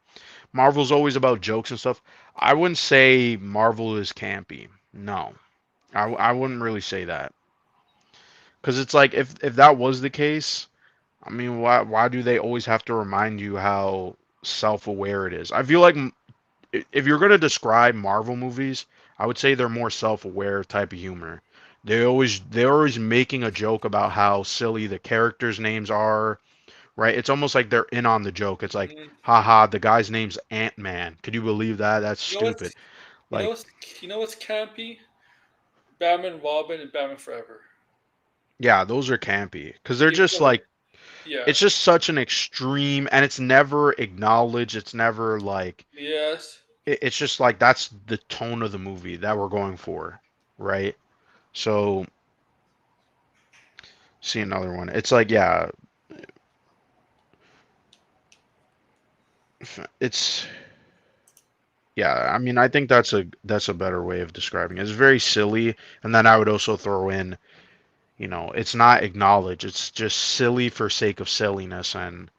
Marvel's always about jokes and stuff. I wouldn't say Marvel is campy. No, I wouldn't really say that. Because it's like if that was the case, I mean, why do they always have to remind you how self-aware it is? I feel like if you're gonna describe Marvel movies, I would say they're more self-aware type of humor. They're always making a joke about how silly the characters' names are, right? It's almost like they're in on the joke. It's like, Mhm. haha, the guy's name's Ant-Man. Could you believe that? That's You know what's stupid. Like, you know what's campy? Batman, Robin, and Batman Forever. yeah, those are campy because they're Even just though, like, yeah, it's just such an extreme, and it's never acknowledged. It's never like, yes, it's just like that's the tone of the movie that we're going for, right? So, see another one. It's like, yeah, it's yeah. I mean, I think that's a better way of describing it. It's very silly, and then I would also throw in, it's not acknowledged. It's just silly for sake of silliness, and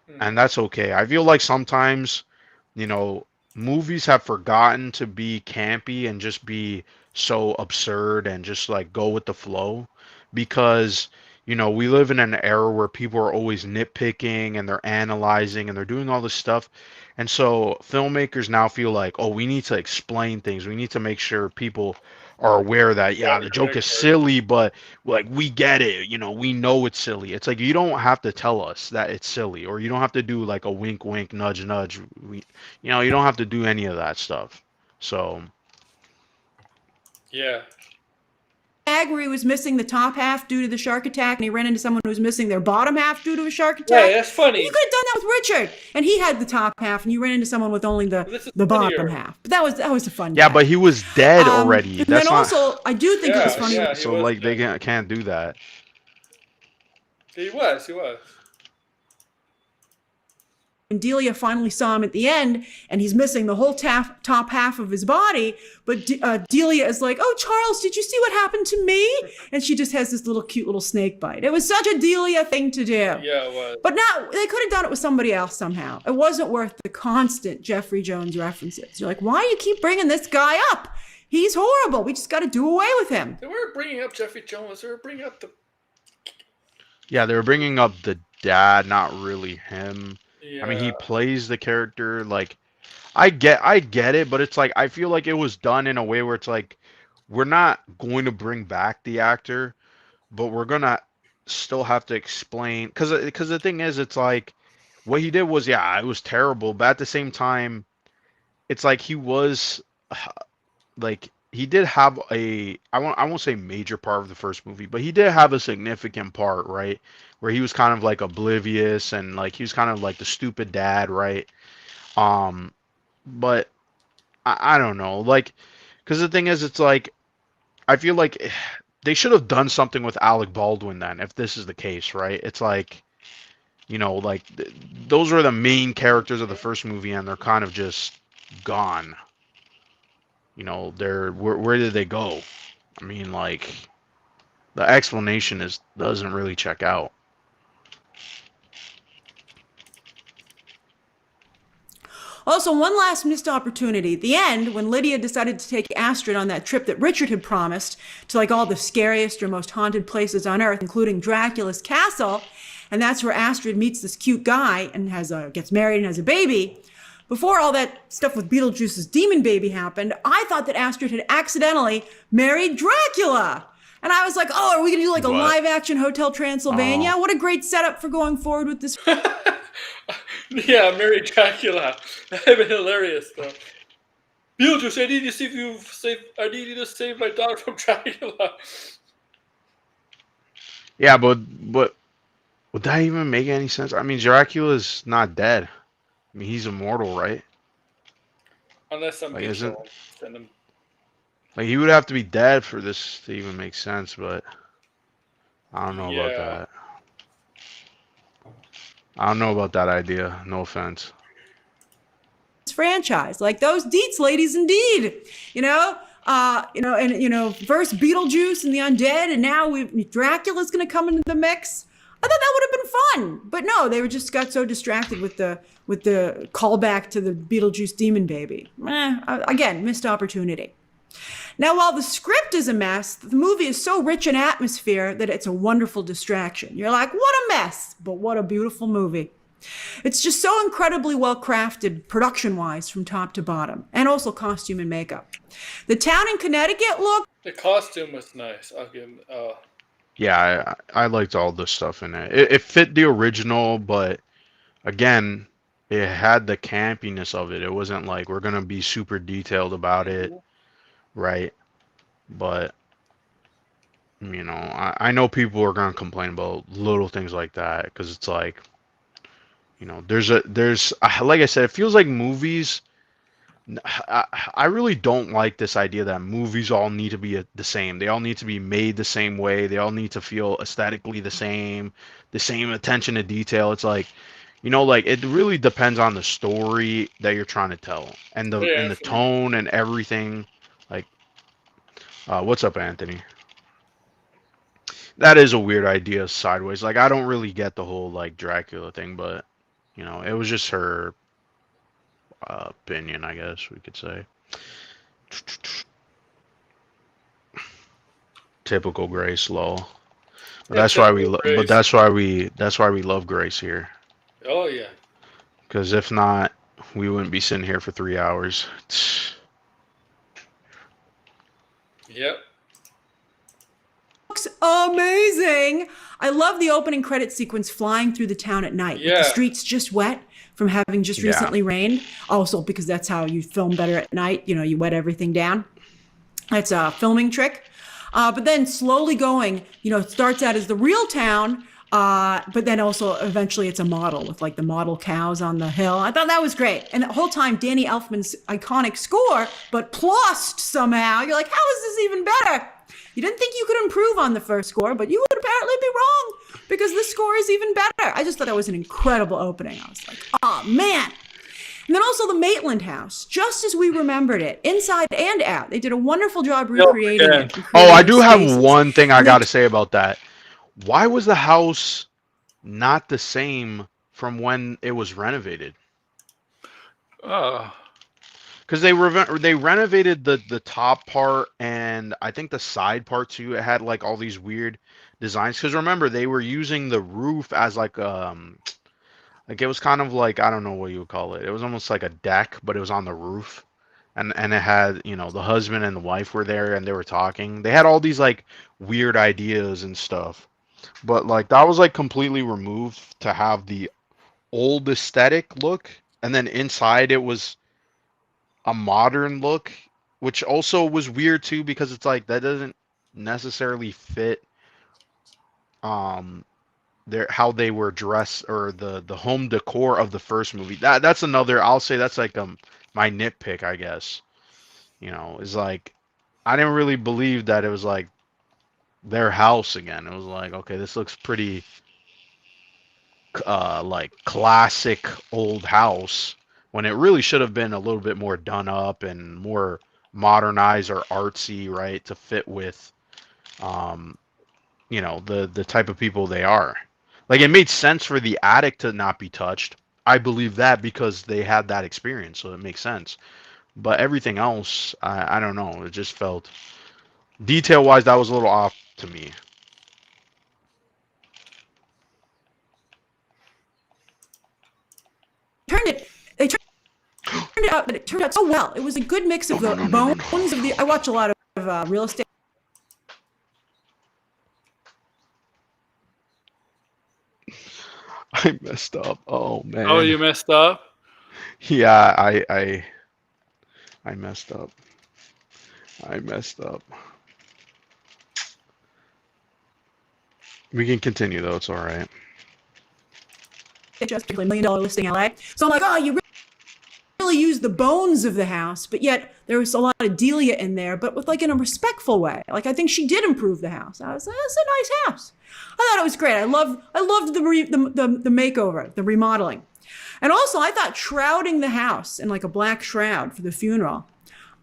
hmm that's okay. I feel like sometimes, you know, movies have forgotten to be campy and just be so absurd and just like go with the flow because, we live in an era where people are always nitpicking and they're analyzing and they're doing all this stuff. And so filmmakers now feel like, oh, we need to explain things. We need to make sure people are aware that, yeah, yeah, the joke is silly, but like we get it, we know it's silly. It's like you don't have to tell us that it's silly, or you don't have to do like a wink wink nudge nudge. You don't have to do any of that stuff. So, yeah. Where he was missing the top half due to the shark attack, and he ran into someone who was missing their bottom half due to a shark attack. Yeah, that's funny. And you could have done that with Richard, and he had the top half, and you ran into someone with only the bottom half. But that was a fun. yeah, gag. but he was dead already. And That's then not. also, I do think it was funny. Yeah, So like they can't do that. He was. And Delia finally saw him at the end, and he's missing the whole top half of his body. But Delia is like, "Oh, Charles, did you see what happened to me?" And she just has this little cute little snake bite. It was such a Delia thing to do. Yeah, it was. But now they could have done it with somebody else somehow. It wasn't worth the constant Jeffrey Jones references. You're like, why do you keep bringing this guy up? He's horrible. We just got to do away with him. They weren't bringing up Jeffrey Jones. They were bringing up the. Yeah, they were bringing up the dad, not really him. Yeah. I mean, he plays the character like I get it, but it's like I feel like it was done in a way where it's like we're not going to bring back the actor, but we're gonna still have to explain because the thing is, it's like what he did was, yeah, it was terrible, but at the same time, it's like he was like he did have I won't say major part of the first movie, but he did have a significant part, right? Where he was kind of like oblivious and like he was kind of like the stupid dad, right? But I don't know, like, because the thing is, it's like I feel like they should have done something with Alec Baldwin then, if this is the case, right? It's like, like those were the main characters of the first movie, and they're kind of just gone. They're where did they go? I mean, like, the explanation doesn't really check out. Also, one last missed opportunity. At the end, when Lydia decided to take Astrid on that trip that Richard had promised to like all the scariest or most haunted places on Earth, including Dracula's castle, and that's where Astrid meets this cute guy and gets married and has a baby. Before all that stuff with Beetlejuice's demon baby happened, I thought that Astrid had accidentally married Dracula. And I was like, oh, are we going to do like a live action Hotel Transylvania? What a great setup for going forward with this. Yeah, marry Dracula. That would have been hilarious, though. Beetlejuice, I need you to save my daughter from Dracula. Yeah, but would that even make any sense? I mean, Dracula's not dead. I mean, he's immortal, right? Unless some Like, people send him. Like, he would have to be dead for this to even make sense, but I don't know about that. I don't know about that idea. No offense. Franchise, like those Dietz ladies, indeed. First Beetlejuice and the undead, and now Dracula's going to come into the mix. I thought that would have been fun, but no, they just got so distracted with the callback to the Beetlejuice demon baby. Again, missed opportunity. Now, while the script is a mess, the movie is so rich in atmosphere that it's a wonderful distraction. You're like, what a mess, but what a beautiful movie. It's just so incredibly well crafted production-wise from top to bottom, and also costume and makeup. The town in Connecticut looked... The costume was nice. I'll give him... Yeah, I liked all the stuff in it. It fit the original, but again, it had the campiness of it. It wasn't like we're gonna be super detailed about it, right? But I know people are gonna complain about little things like that because it's like, there's like I said, it feels like movies. I really don't like this idea that movies all need to be the same. They all need to be made the same way. They all need to feel aesthetically the same attention to detail. It's like, like it really depends on the story that you're trying to tell and Yeah, the for me. tone and everything. Like, what's up, Anthony? That is a weird idea sideways. Like, I don't really get the whole like Dracula thing, but it was just her opinion, I guess we could say. Typical Grace Law. But Yeah, that's why we typical lo- but Grace. that's why we love Grace here. Oh yeah. Because if not, we wouldn't be sitting here for 3 hours. Yep. Looks amazing. I love the opening credit sequence flying through the town at night with the Yeah. streets just wet from having just Yeah. recently rained. Also, because that's how you film better at night. You wet everything down. It's a filming trick. But then slowly going, it starts out as the real town, but then also eventually it's a model with like the model cows on the hill. I thought that was great. And the whole time, Danny Elfman's iconic score, but plussed somehow. You're like, how is this even better? You didn't think you could improve on the first score, but you would apparently be wrong because this score is even better. I just thought that was an incredible opening. I was like, oh man. And then also the Maitland house, just as we remembered it, inside and out. They did a wonderful job recreating again. it. And Oh, I creating do the have spaces. one thing I And got to say about that. Why was the house not the same from when it was renovated? Oh. Because they renovated the top part and I think the side part too. It had like all these weird designs. Because remember, they were using the roof as like it was kind of like, I don't know what you would call it. It was almost like a deck, but it was on the roof. And it had, the husband and the wife were there and they were talking. They had all these like weird ideas and stuff. But like that was like completely removed to have the old aesthetic look. And then inside it was a modern look, which also was weird too because it's like that doesn't necessarily fit um their how they were dressed or the home decor of the first movie. That's another, I'll say that's like my nitpick, I guess. Is like I didn't really believe that it was like their house again. It was like, okay, this looks pretty like classic old house when it really should have been a little bit more done up and more modernized or artsy, right, to fit with um the type of people they are. Like it made sense for the attic to not be touched. I believe that because they had that experience, so it makes sense. But everything else, I don't know. It just felt detail wise that was a little off to me. they turned it out, but it turned out so well. It was a good mix of the bones of the. I watch a lot of real estate. I messed up. Oh Oh, man. you messed up. Yeah, I messed up. I messed up. We can continue though. It's all right. Just $1 million listing LA. So I'm like, oh, you really use the bones of the house, but yet there was a lot of Delia in there, but with like in a respectful way. Like I think she did improve the house. I was like, that's a nice house. I thought it was great. I loved the makeover, the remodeling. And also I thought shrouding the house in like a black shroud for the funeral.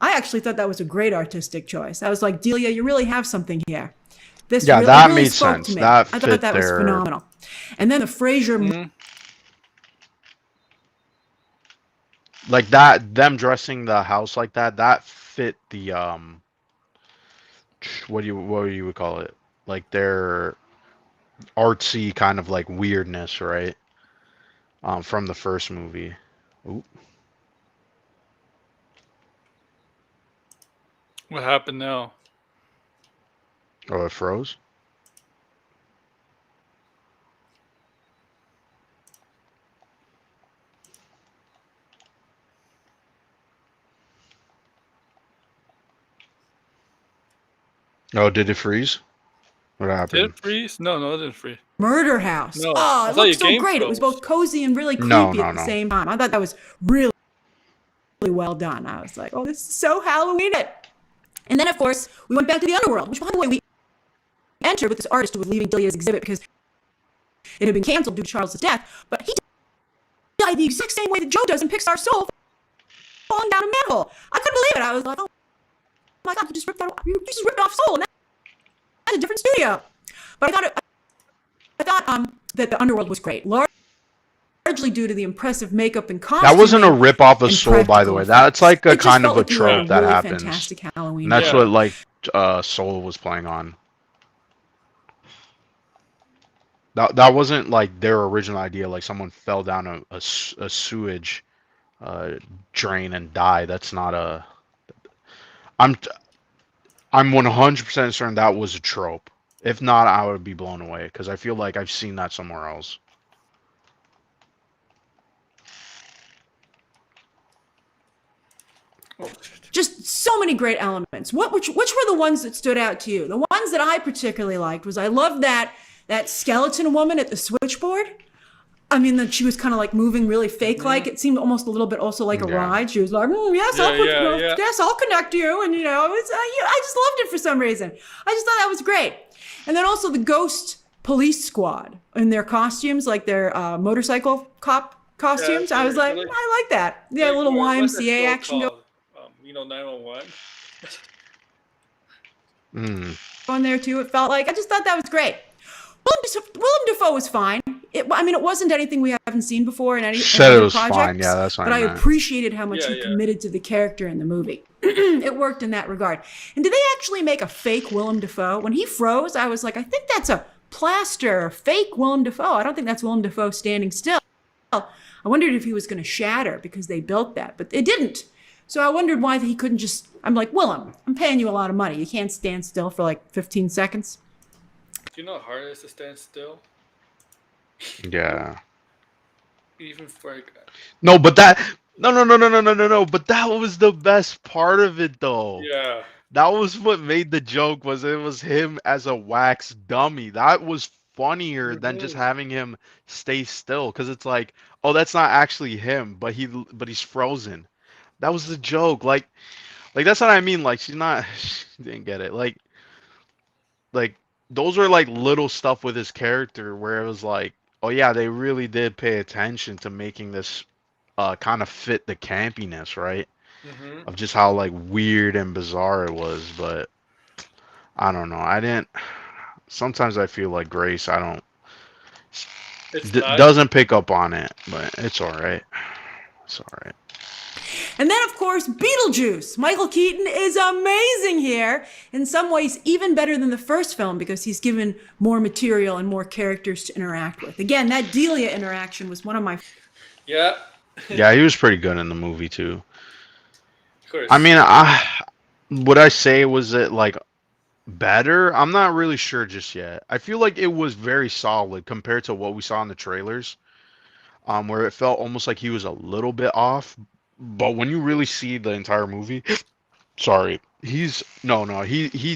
I actually thought that was a great artistic choice. I was like, Delia, you really have something here. This Yeah, really, that really made spoke sense. to me. That I fit thought that was their phenomenal. And then the Fraser like that them dressing the house like that fit the what do you would call it, like their artsy kind of like weirdness, right, from the first movie. Ooh. What happened now? Oh, it froze. Oh, did it freeze? What Did happened? it freeze? No, it didn't freeze. Murder House. No, Oh, I it thought your looked so game great. It was froze. both cozy and really No, creepy at the no. same time. I thought that was really well done. I was like, oh, this is so Halloween it. And then, of course, we went back to the underworld, which, by the way, we entered with this artist who was leaving Delia's exhibit because it had been canceled due to Charles' death. But he died the exact same way that Joe does in Pixar's Soul, falling down a manhole. I couldn't believe it. I was like, oh my God, you just ripped off Soul, and that's a different studio. But I thought that the underworld was great. Largely due to the impressive makeup and costume. That wasn't a rip off of Soul, by the way. That's like a kind of a trope that really happens. Fantastic Halloween. And that's what like Soul was playing on. That wasn't like their original idea. Like someone fell down a sewage drain and died. That's not a. I'm 100% certain that was a trope. If not, I would be blown away because I feel like I've seen that somewhere else. Just so many great elements. Which were the ones that stood out to you? The ones that I particularly liked was I loved that skeleton woman at the switchboard. I mean, that she was kind of like moving really fake-like. It seemed almost a little bit also like a ride. She was like, yes, I'll connect you. And, it was, I just loved it for some reason. I just thought that was great. And then also the ghost police squad in their costumes, like their motorcycle cop costumes. I was like, I like that. Yeah, a little YMCA action going 911. On there too. It felt like, I just thought that was great. Willem Dafoe was fine. It wasn't anything we haven't seen before in any projects. Fine. Yeah, that's fine. But I appreciated how much he committed to the character in the movie. It worked in that regard. And did they actually make a fake Willem Dafoe? When he froze, I was like, I think that's a plaster, fake Willem Dafoe. I don't think that's Willem Dafoe standing still. I wondered if he was going to shatter because they built that, but it didn't. So I wondered why he couldn't just, I'm like, Willem, I'm paying you a lot of money. You can't stand still for like 15 seconds. Do you know how hard it is to stand still? Yeah. Even for like... No, but that no. But that was the best part of it, though. Yeah. That was what made the joke. Was it was him as a wax dummy. That was funnier than just having him stay still. Because it's like, oh, that's not actually him, but he's frozen. That was the joke. Like that's what I mean. Like she didn't get it. Like those are like little stuff with his character where it was like, oh yeah, they really did pay attention to making this kind of fit the campiness, right? Of just how like weird and bizarre it was. But I don't know. Sometimes I feel like Grace, doesn't pick up on it, but it's all right. It's all right. And then, of course, Beetlejuice. Michael Keaton is amazing here. In some ways, even better than the first film because he's given more material and more characters to interact with. Again, that Delia interaction was one of my... Yeah. Yeah, he was pretty good in the movie, too. Of course. I mean, would I say was it, like, better? I'm not really sure just yet. I feel like it was very solid compared to what we saw in the trailers, where it felt almost like he was a little bit off. But when you really see the entire movie, sorry, he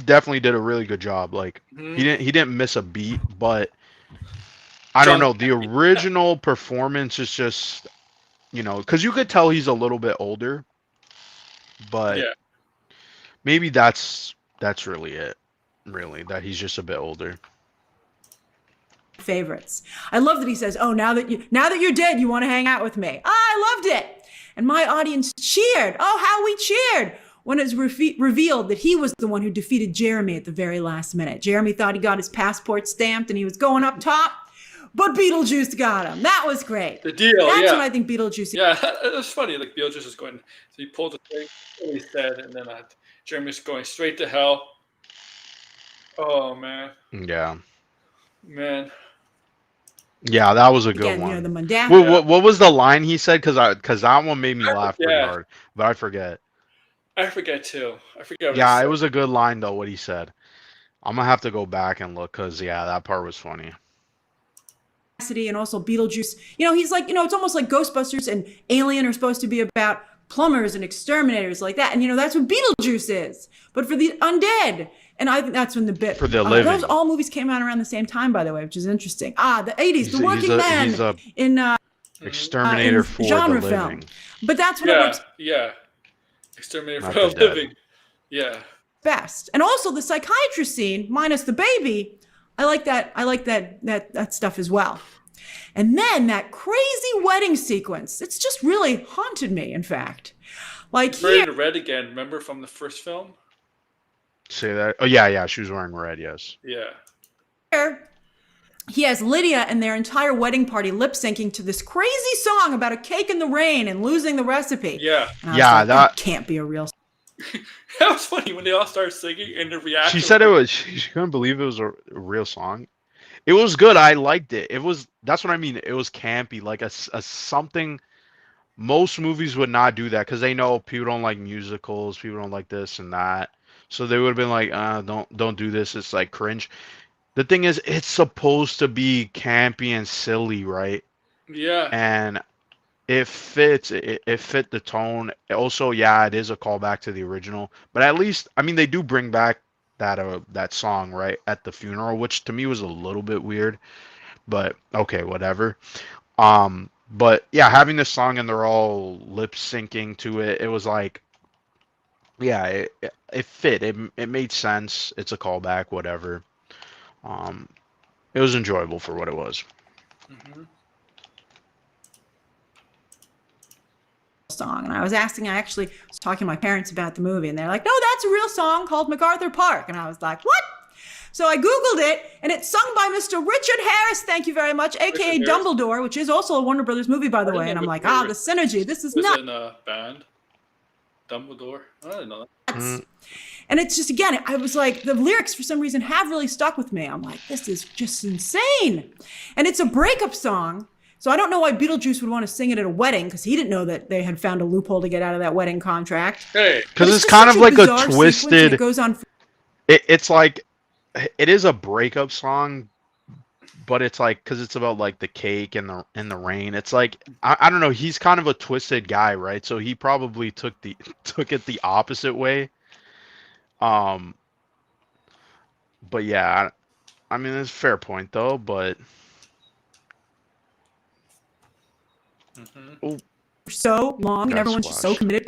definitely did a really good job. Like he didn't miss a beat, but I don't know, the original performance is just, because you could tell he's a little bit older, but maybe that's really it, really, that he's just a bit older. Favorites. I love that he says, "Oh, now that you're dead, you want to hang out with me." I loved it. And my audience cheered. Oh, how we cheered when it was revealed that he was the one who defeated Jeremy at the very last minute. Jeremy thought he got his passport stamped and he was going up top, but Beetlejuice got him. That was great. The deal, That's what I think Beetlejuice... Yeah, it was funny. Like, Beetlejuice is going... So he pulled the thing, he said, and then Jeremy's going straight to hell. Oh, man. Yeah. Man. Yeah, that was a good one. The mundane. What was the line he said? Because that one made me laugh pretty hard, but I forget. I forget too. Yeah, it was a good line though. What he said. I'm gonna have to go back and look because that part was funny. And also Beetlejuice. He's like, it's almost like Ghostbusters and Alien are supposed to be about plumbers and exterminators like that. And that's what Beetlejuice is. But for the undead. And I think that's when the bit For the living. those all movies came out around the same time, by the way, which is interesting. The 80s, The Working Man he's a in exterminator in for genre the film. living. But that's what it works Exterminator Not for the the dead. living. Yeah. best. And also the psychiatrist scene, minus the baby, I like that stuff as well. And then that crazy wedding sequence, it's just really haunted me, in fact. Like Wearing red again, remember from the first film? Say that. Oh yeah, she was wearing red. Yes. Yeah. here, he has Lydia and their entire wedding party lip syncing to this crazy song about a cake in the rain and losing the recipe. Yeah. And I was like, that can't be a real song. That was funny when they all started singing and the reaction. She said it was. She couldn't believe it was a real song. It was good. I liked it. It was. That's what I mean. It was campy, like a something. Most movies would not do that because they know people don't like musicals. People don't like this and that. So they would have been like, don't do this. It's like cringe. The thing is, it's supposed to be campy and silly, right? Yeah. And it fits. It fit the tone. Also, yeah, it is a callback to the original. But at least, I mean, they do bring back that song right at the funeral, which to me was a little bit weird. But okay, whatever. But yeah, having this song and they're all lip syncing to it, it was like, yeah, it fit. It made sense. It's a callback, whatever. It was enjoyable for what it was. Mm-hmm. Song. And I actually was talking to my parents about the movie, and they're like, no, that's a real song called MacArthur Park. And I was like, what? So I Googled it, and it's sung by Mr. Richard Harris, thank you very much, a.k.a. Dumbledore, which is also a Warner Brothers movie, by the way. And I'm like, the synergy. This is nuts. In a band? Dumbledore? I don't know that. And it's just, again, I was like, the lyrics for some reason have really stuck with me. I'm like, this is just insane. And it's a breakup song. So I don't know why Beetlejuice would want to sing it at a wedding, because he didn't know that they had found a loophole to get out of that wedding contract. Hey, because it's kind of like a twisted. It goes on. It's like, it is a breakup song, but it's like, because it's about like the cake and the rain. It's like, I don't know. He's kind of a twisted guy, right? So he probably took it the opposite way. But yeah, I mean, it's a fair point though. But so long, and everyone's just so committed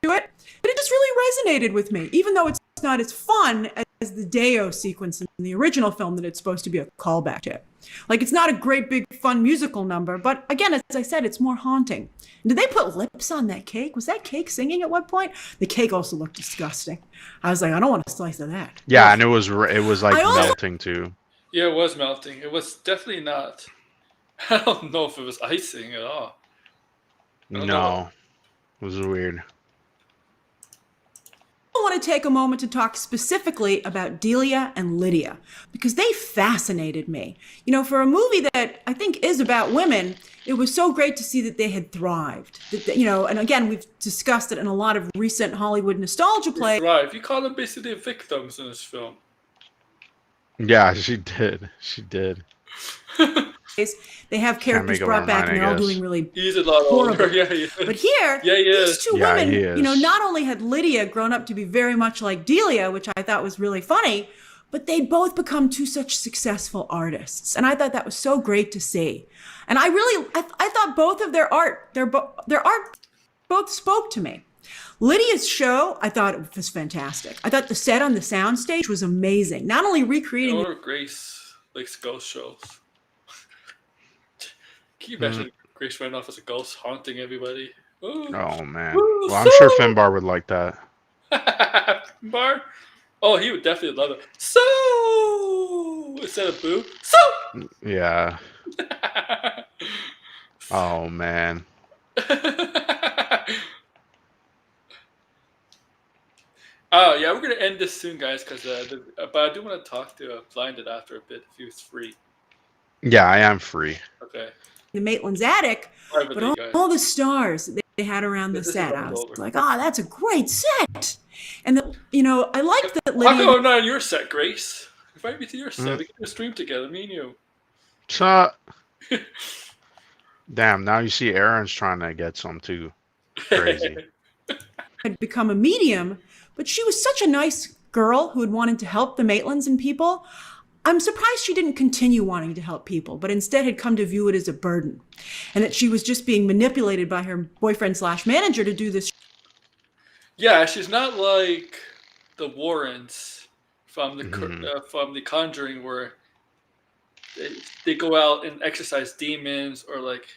to it. But it just really resonated with me, even though it's not as fun as the Deo sequence in the original film that it's supposed to be a callback to. Like, it's not a great big fun musical number, but again, as I said, it's more haunting. And did they put lips on that cake? Was that cake singing at one point? The cake also looked disgusting. I was like, I don't want a slice of that. Yeah, and it was like melting too. Yeah, it was melting. It was definitely not. I don't know if it was icing at all. No, it was weird. I want to take a moment to talk specifically about Delia and Lydia, because they fascinated me. You know, for a movie that I think is about women, it was so great to see that they had thrived. That, you know, and again, we've discussed it in a lot of recent Hollywood nostalgia plays. Thrive. You call them basically victims in this film. Yeah, she did. She did. They have characters brought back, and they're all doing really He's a lot older. Yeah, he is. But here, these two women, you know, not only had Lydia grown up to be very much like Delia, which I thought was really funny, but they'd both become two such successful artists. And I thought that was so great to see. And I thought both of their art both spoke to me. Lydia's show, I thought it was fantastic. I thought the set on the soundstage was amazing. Not only recreating... Grace likes ghost shows. Can you imagine Grace running off as a ghost haunting everybody? Ooh. Oh, man. Well, I'm sure Finbar would like that. Finbar? Oh, he would definitely love it. So! Instead of boo. So! Yeah. Oh, man. Oh, yeah, we're going to end this soon, guys, but I do want to talk to Blinded after a bit if he was free. Yeah, I am free. Okay. The Maitland's attic, but all the stars they had around the set. I was like, that's a great set. And, you know, I liked that Lydia... How come I'm not on your set, Grace? Invite me to your set. We can do a stream together, me and you. Damn, now you see Aaron's trying to get some too. Crazy. Had become a medium, but she was such a nice girl who had wanted to help the Maitlands and people. I'm surprised she didn't continue wanting to help people, but instead had come to view it as a burden, and that she was just being manipulated by her boyfriend/manager to do this. Yeah, she's not like the Warrens from the Conjuring, where they go out and exorcise demons or like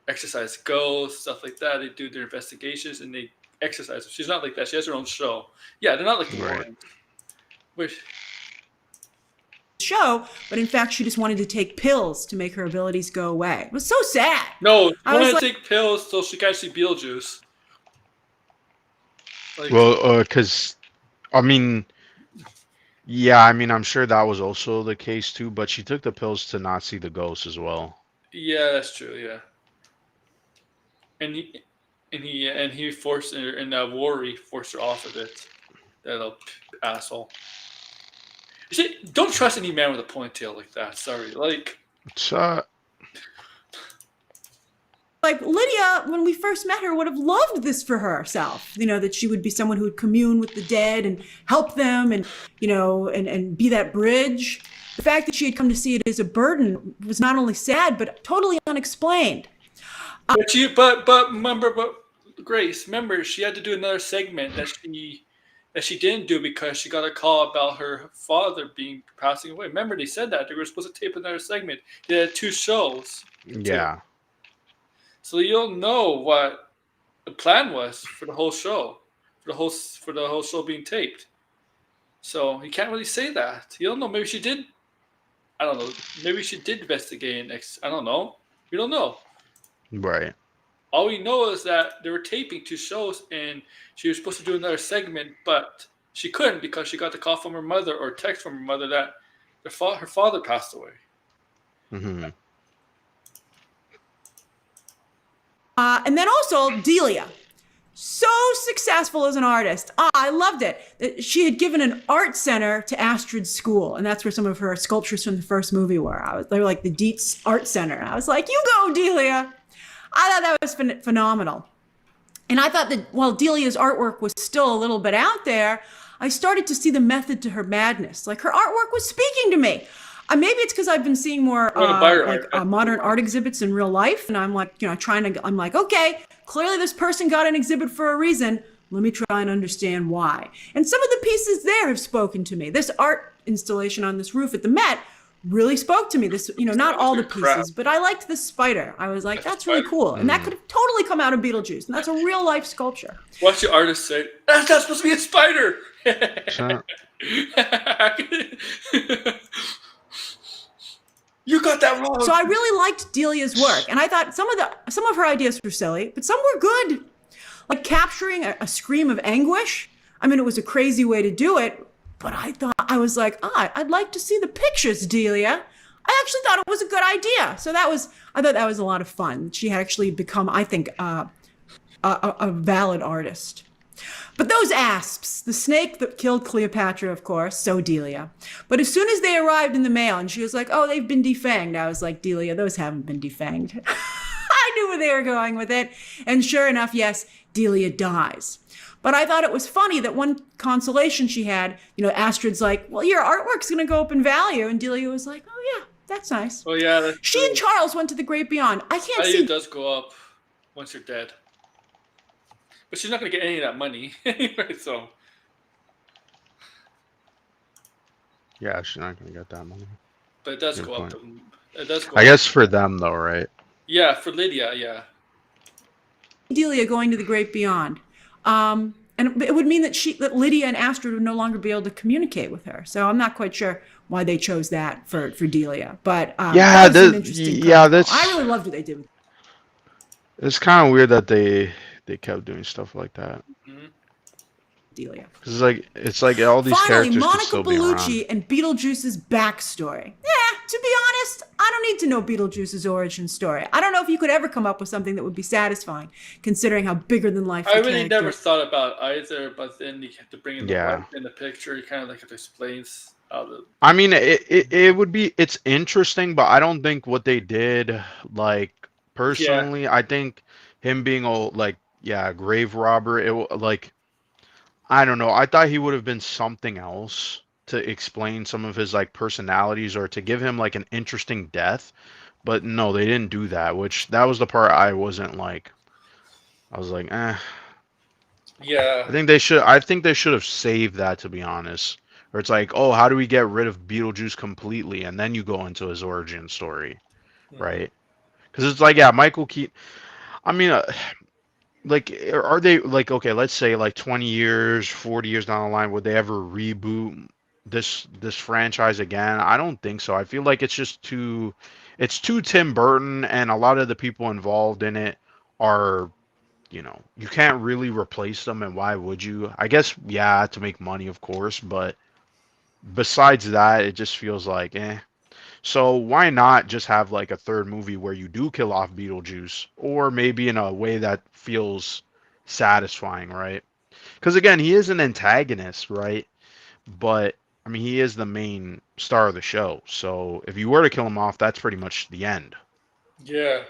exorcise ghosts, stuff like that. They do their investigations and they exorcise them. She's not like that. She has her own show. Yeah, they're not like the Warrens. Which show, but in fact, she just wanted to take pills to make her abilities go away. It was so sad. No, she wanted to take pills so she can see Beetlejuice. Like, well, because, I mean, yeah, I mean, I'm sure that was also the case too, but she took the pills to not see the ghosts as well. Yeah, that's true, yeah. And he forced her, and Worry forced her off of it. That little asshole. See, don't trust any man with a ponytail like that. Sorry, like. It's like Lydia, when we first met her, would have loved this for herself. You know, that she would be someone who would commune with the dead and help them, and you know, and be that bridge. The fact that she had come to see it as a burden was not only sad, but totally unexplained. But Grace, remember, she had to do another segment that she didn't do because she got a call about her father passing away. Remember, they said that they were supposed to tape another segment. They had 2 shows. Yeah. So you don't know what the plan was for the whole show, for the whole show being taped. So you can't really say that. You don't know. Maybe she did. I don't know. Maybe she did investigate. I don't know. We don't know. Right. All we know is that they were taping 2 shows, and she was supposed to do another segment, but she couldn't because she got the call from her mother or text from her mother that her father passed away. Mm-hmm. And then also Delia, so successful as an artist. I loved it. She had given an art center to Astrid's school, and that's where some of her sculptures from the first movie were. They were like the Dietz Art Center. I was like, you go, Delia. I thought that was phenomenal. And I thought that while Delia's artwork was still a little bit out there, I started to see the method to her madness. Like, her artwork was speaking to me. Maybe it's because I've been seeing more modern art exhibits in real life, and I'm like, you know, I'm like, okay, clearly this person got an exhibit for a reason. Let me try and understand why. And some of the pieces there have spoken to me. This art installation on this roof at the Met really spoke to me. This, you know, not all the pieces, but I liked the spider. I was like, that's really cool. And that could have totally come out of Beetlejuice. And that's a real life sculpture. Watch the artist say, that's not supposed to be a spider. Sure. You got that wrong. So I really liked Delia's work. And I thought some of her ideas were silly, but some were good. Like capturing a scream of anguish. I mean, it was a crazy way to do it, but I was like, I'd like to see the pictures, Delia. I actually thought it was a good idea. So I thought that was a lot of fun. She had actually become, I think, a valid artist. But those asps, the snake that killed Cleopatra, of course, so Delia. But as soon as they arrived in the mail and she was like, oh, they've been defanged, I was like, Delia, those haven't been defanged. I knew where they were going with it. And sure enough, yes, Delia dies. But I thought it was funny that one consolation she had, you know, Astrid's like, well, your artwork's going to go up in value. And Delia was like, oh, yeah, that's nice. Oh, yeah. She and Charles went to the great beyond. I can't see. Value does go up once you're dead. But she's not going to get any of that money anyway, so. Yeah, she's not going to get that money. But it does go up. It does go I up. guess for them, though, right? Yeah, for Lydia, yeah. Delia going to the great beyond. And it would mean that Lydia and Astrid would no longer be able to communicate with her. So I'm not quite sure why they chose that for Delia. But yeah, that was an interesting I really loved what they did. It's kind of weird that they kept doing stuff like that. Mm-hmm. Delia. It's like all these Finally, characters Monica could still be Bellucci around. and Beetlejuice's backstory. Yeah, to be honest, I don't need to know Beetlejuice's origin story. I don't know if you could ever come up with something that would be satisfying, considering how bigger than life. I really never thought about either, but then you have to bring in the wife in the picture. You kind of like it explains how the. I mean, it would be interesting, but I don't think what they did, like personally, I think him being a grave robber, I don't know. I thought he would have been something else to explain some of his like personalities or to give him like an interesting death. But no, they didn't do that, which that was the part I wasn't like. I was like, eh. Yeah. I think they should have saved that, to be honest. Or it's like, oh, how do we get rid of Beetlejuice completely, and then you go into his origin story, right? Because it's like, yeah, Michael Keaton. I mean, like, are they like okay? Let's say like 20 years, 40 years down the line, would they ever reboot this franchise again? I don't think so. I feel like it's too Tim Burton, and a lot of the people involved in it are you can't really replace them, and why would you? I guess, yeah, to make money, of course, but besides that, it just feels like, eh. So why not just have like a third movie where you do kill off Beetlejuice, or maybe in a way that feels satisfying, right? Because again, he is an antagonist, right? But I mean, he is the main star of the show. So if you were to kill him off, that's pretty much the end. Yeah.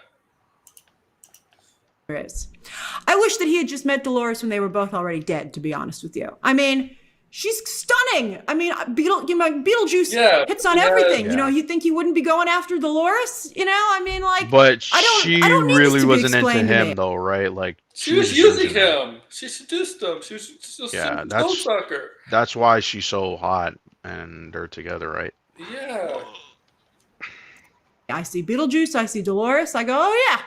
Is. I wish that he had just met Dolores when they were both already dead, to be honest with you. I mean, she's stunning. I mean, Beetlejuice hits on everything. Yeah. You know, you think he wouldn't be going after Dolores? You know, I mean, like, but I don't need really this to wasn't be into him, me. though, right? Like she was using him. She seduced him. She was just a soul sucker. That's why she's so hot, and they're together, right? Yeah. I see Beetlejuice. I see Dolores. I go, oh yeah.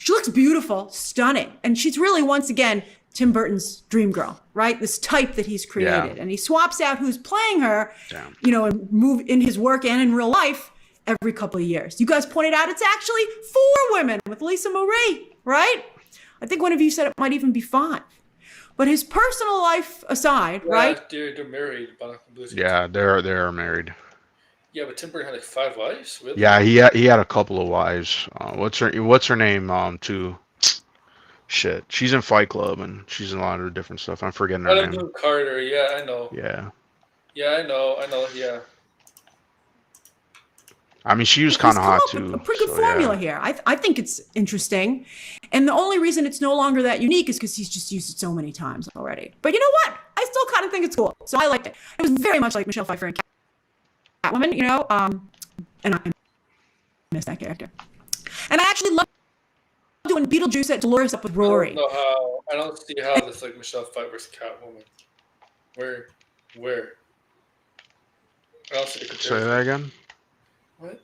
She looks beautiful, stunning. And she's really, once again, Tim Burton's dream girl, right? This type that he's created. Yeah. And he swaps out who's playing her, you know, and move in his work and in real life every couple of years. You guys pointed out it's actually 4 women with Lisa Marie, right? I think one of you said it might even be 5. But his personal life aside, right? They're married. Yeah, they're married. Yeah, but Tim Burton had like 5 wives. Really? Yeah, he had a couple of wives. What's her name? Too. Shit, she's in Fight Club and she's in a lot of different stuff. I'm forgetting her name. Carter. Yeah, I know. Yeah. Yeah, I know. Yeah. I mean, she was kind of hot too. A pretty good formula here. I think it's interesting, and the only reason it's no longer that unique is because he's just used it so many times already. But you know what? I still kind of think it's cool, so I liked it. It was very much like Michelle Pfeiffer and Catwoman, you know, and I miss that character. And I actually love doing Beetlejuice at Dolores up with Rory. I don't see how this like Michelle Pfeiffer's Catwoman. Where? I don't see the comparison. Say that again. What?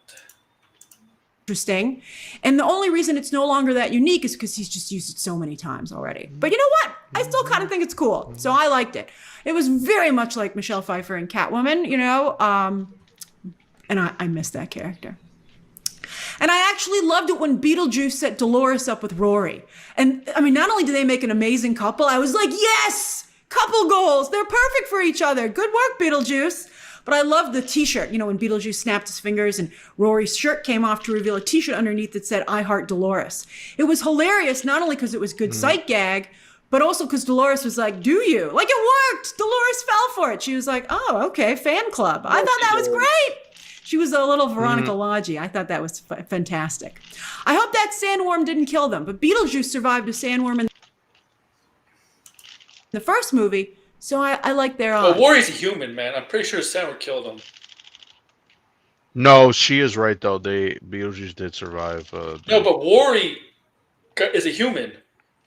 Interesting. And the only reason it's no longer that unique is because he's just used it so many times already. But you know what? I still kind of think it's cool. So I liked it. It was very much like Michelle Pfeiffer and Catwoman, you know, and I miss that character. And I actually loved it when Beetlejuice set Dolores up with Rory. And I mean, not only do they make an amazing couple, I was like, yes, couple goals. They're perfect for each other. Good work, Beetlejuice. But I love the t-shirt, you know, when Beetlejuice snapped his fingers and Rory's shirt came off to reveal a t-shirt underneath that said, I heart Dolores. It was hilarious, not only because it was good sight gag, but also because Dolores was like, do you? Like, it worked. Dolores fell for it. She was like, oh, okay, fan club. I thought that was great. She was a little Veronica Lodgy. I thought that was fantastic. I hope that sandworm didn't kill them, but Beetlejuice survived a sandworm in the first movie. So I like their odds. But Rory's a human, man. I'm pretty sure Sandworm killed him. No, she is right though. Beetlejuice did survive. No, but Rory is a human.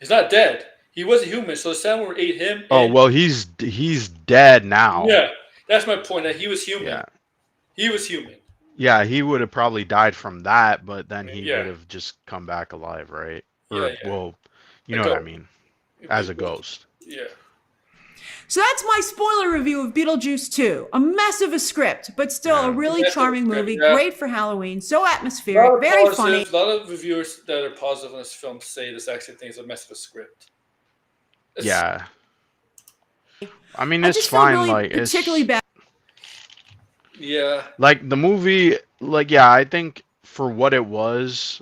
He's not dead. He was a human, so Sandworm ate him. Oh well, he's dead now. Yeah, that's my point. That he was human. Yeah, he was human. Yeah, he would have probably died from that, but then he would have just come back alive, right? Or, well, you know what I mean, as a ghost. Yeah. So that's my spoiler review of Beetlejuice 2. A mess of a script, but still a really charming movie. Great for Halloween. So atmospheric. Very funny. A lot of reviewers that are positive on this film say this actually thing is a mess of a script. Yeah. I mean, it's fine. Really like, particularly bad. Yeah. Like, the movie, like, yeah, I think for what it was,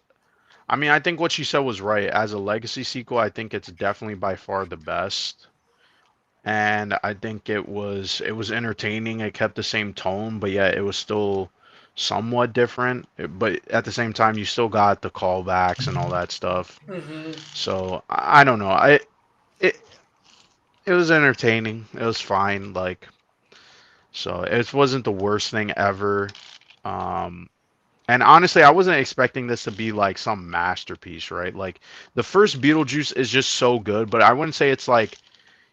I mean, I think what she said was right. As a legacy sequel, I think it's definitely by far the best. And I think it was entertaining. It kept the same tone, but yeah, it was still somewhat different. But at the same time, you still got the callbacks and all that stuff. Mm-hmm. So I don't know. It was entertaining. It was fine. Like, so it wasn't the worst thing ever. Um, and honestly, I wasn't expecting this to be like some masterpiece, right? Like the first Beetlejuice is just so good, but I wouldn't say it's like,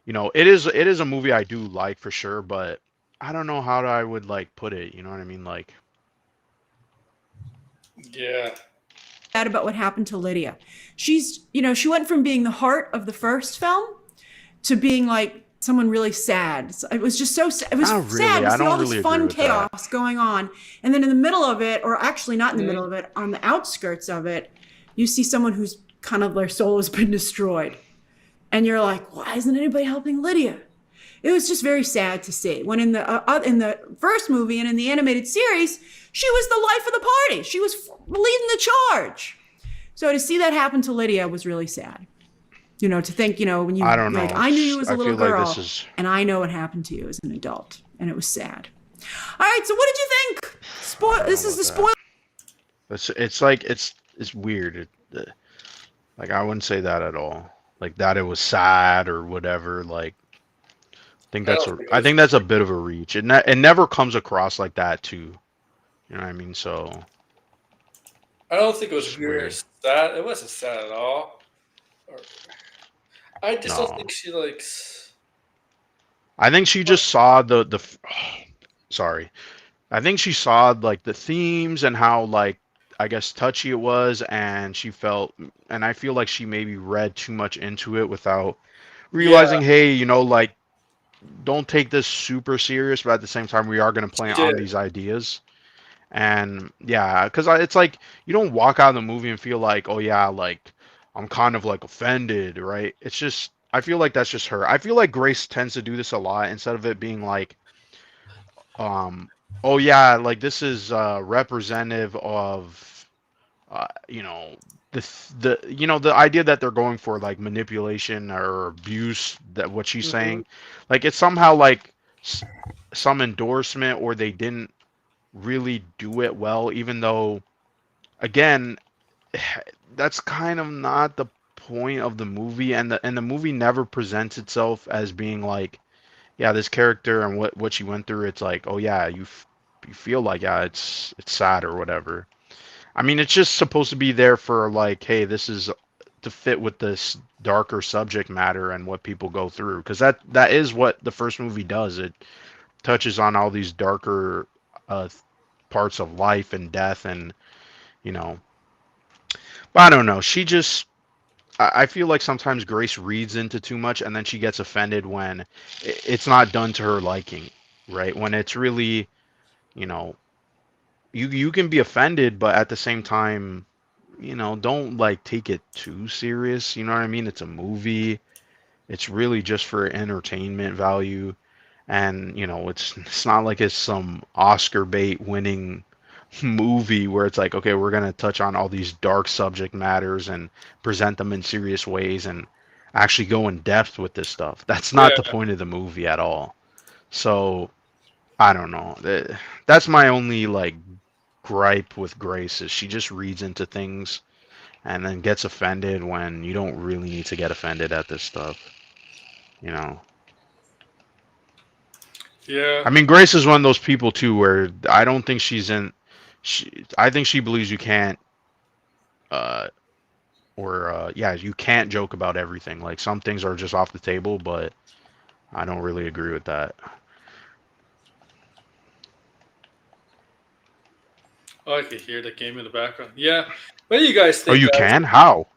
it is a movie I do like for sure, but I don't know how I would like put it, you know what I mean? Like, Yeah. Sad about what happened to Lydia. She's, she went from being the heart of the first film to being like someone really sad. It was just so sad. It was not sad really. to I see all don't this really agree fun with that. chaos going on. And then in the middle of it, or actually not in the middle of it, on the outskirts of it, you see someone who's kind of their soul has been destroyed. And you're like, why isn't anybody helping Lydia? It was just very sad to see. When in the first movie and in the animated series, she was the life of the party. She was leading the charge. So to see that happen to Lydia was really sad. To think, when you I don't know. like, I knew you as a I little feel like girl, this is and I know what happened to you as an adult, and it was sad. All right, so what did you think? This is the spoiler. it's like it's weird. Like I wouldn't say that at all. Like that it was sad or whatever. Like I think that's a bit of a reach. It never comes across like that too. You know what I mean? So I don't think it was It's weird or weird. sad. It wasn't sad at all. I just don't no. think she likes. I think she just saw the sorry. I think she saw like the themes and how like I guess touchy it was, and she felt, and I feel like she maybe read too much into it without Yeah, realizing, hey, like don't take this super serious, but at the same time we are going to play she on did. these ideas. And yeah, because it's like you don't walk out of the movie and feel like, oh yeah, like I'm kind of like offended, right? It's just I feel like that's just her. I feel like Grace tends to do this a lot instead of it being like, um, oh yeah, like this is representative of, you know, the idea that they're going for like manipulation or abuse, that what she's Hmm. saying, like it's somehow like s- some endorsement, or they didn't really do it well, even though again that's kind of not the point of the movie, and the movie never presents itself as being like, yeah, this character and what she went through, it's like, oh yeah, you feel like, yeah, it's sad or whatever. I mean, it's just supposed to be there for like, hey, this is to fit with this darker subject matter and what people go through, because that is what the first movie does. It touches on all these darker uh parts of life and death, and you know but I don't know, she just I feel like sometimes Grace reads into too much, and then she gets offended when it's not done to her liking, right? When it's really, you know, you can be offended, but at the same time, don't like take it too serious. You know what I mean? It's a movie. It's really just for entertainment value, and it's not like it's some Oscar bait winning movie where it's like, okay, we're gonna touch on all these dark subject matters and present them in serious ways and actually go in depth with this stuff. That's not Yeah, the point of the movie at all. So I don't know. That's my only like gripe with Grace, is she just reads into things and then gets offended when you don't really need to get offended at this stuff. You know. yeah, I mean, Grace is one of those people too where I don't think she's in. I think she believes you can't, uh, or yeah, you can't joke about everything. Like some things are just off the table, but I don't really agree with that. oh, I could hear the game in the background. Yeah, what do you guys Oh, think, you guys? can? How?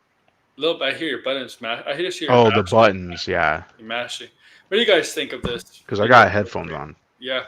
Little bit, I hear your buttons. I just hear your Oh, the mashing. buttons, yeah. Your mashing. What do you guys think of this? Because I Video? got headphones on. Yeah.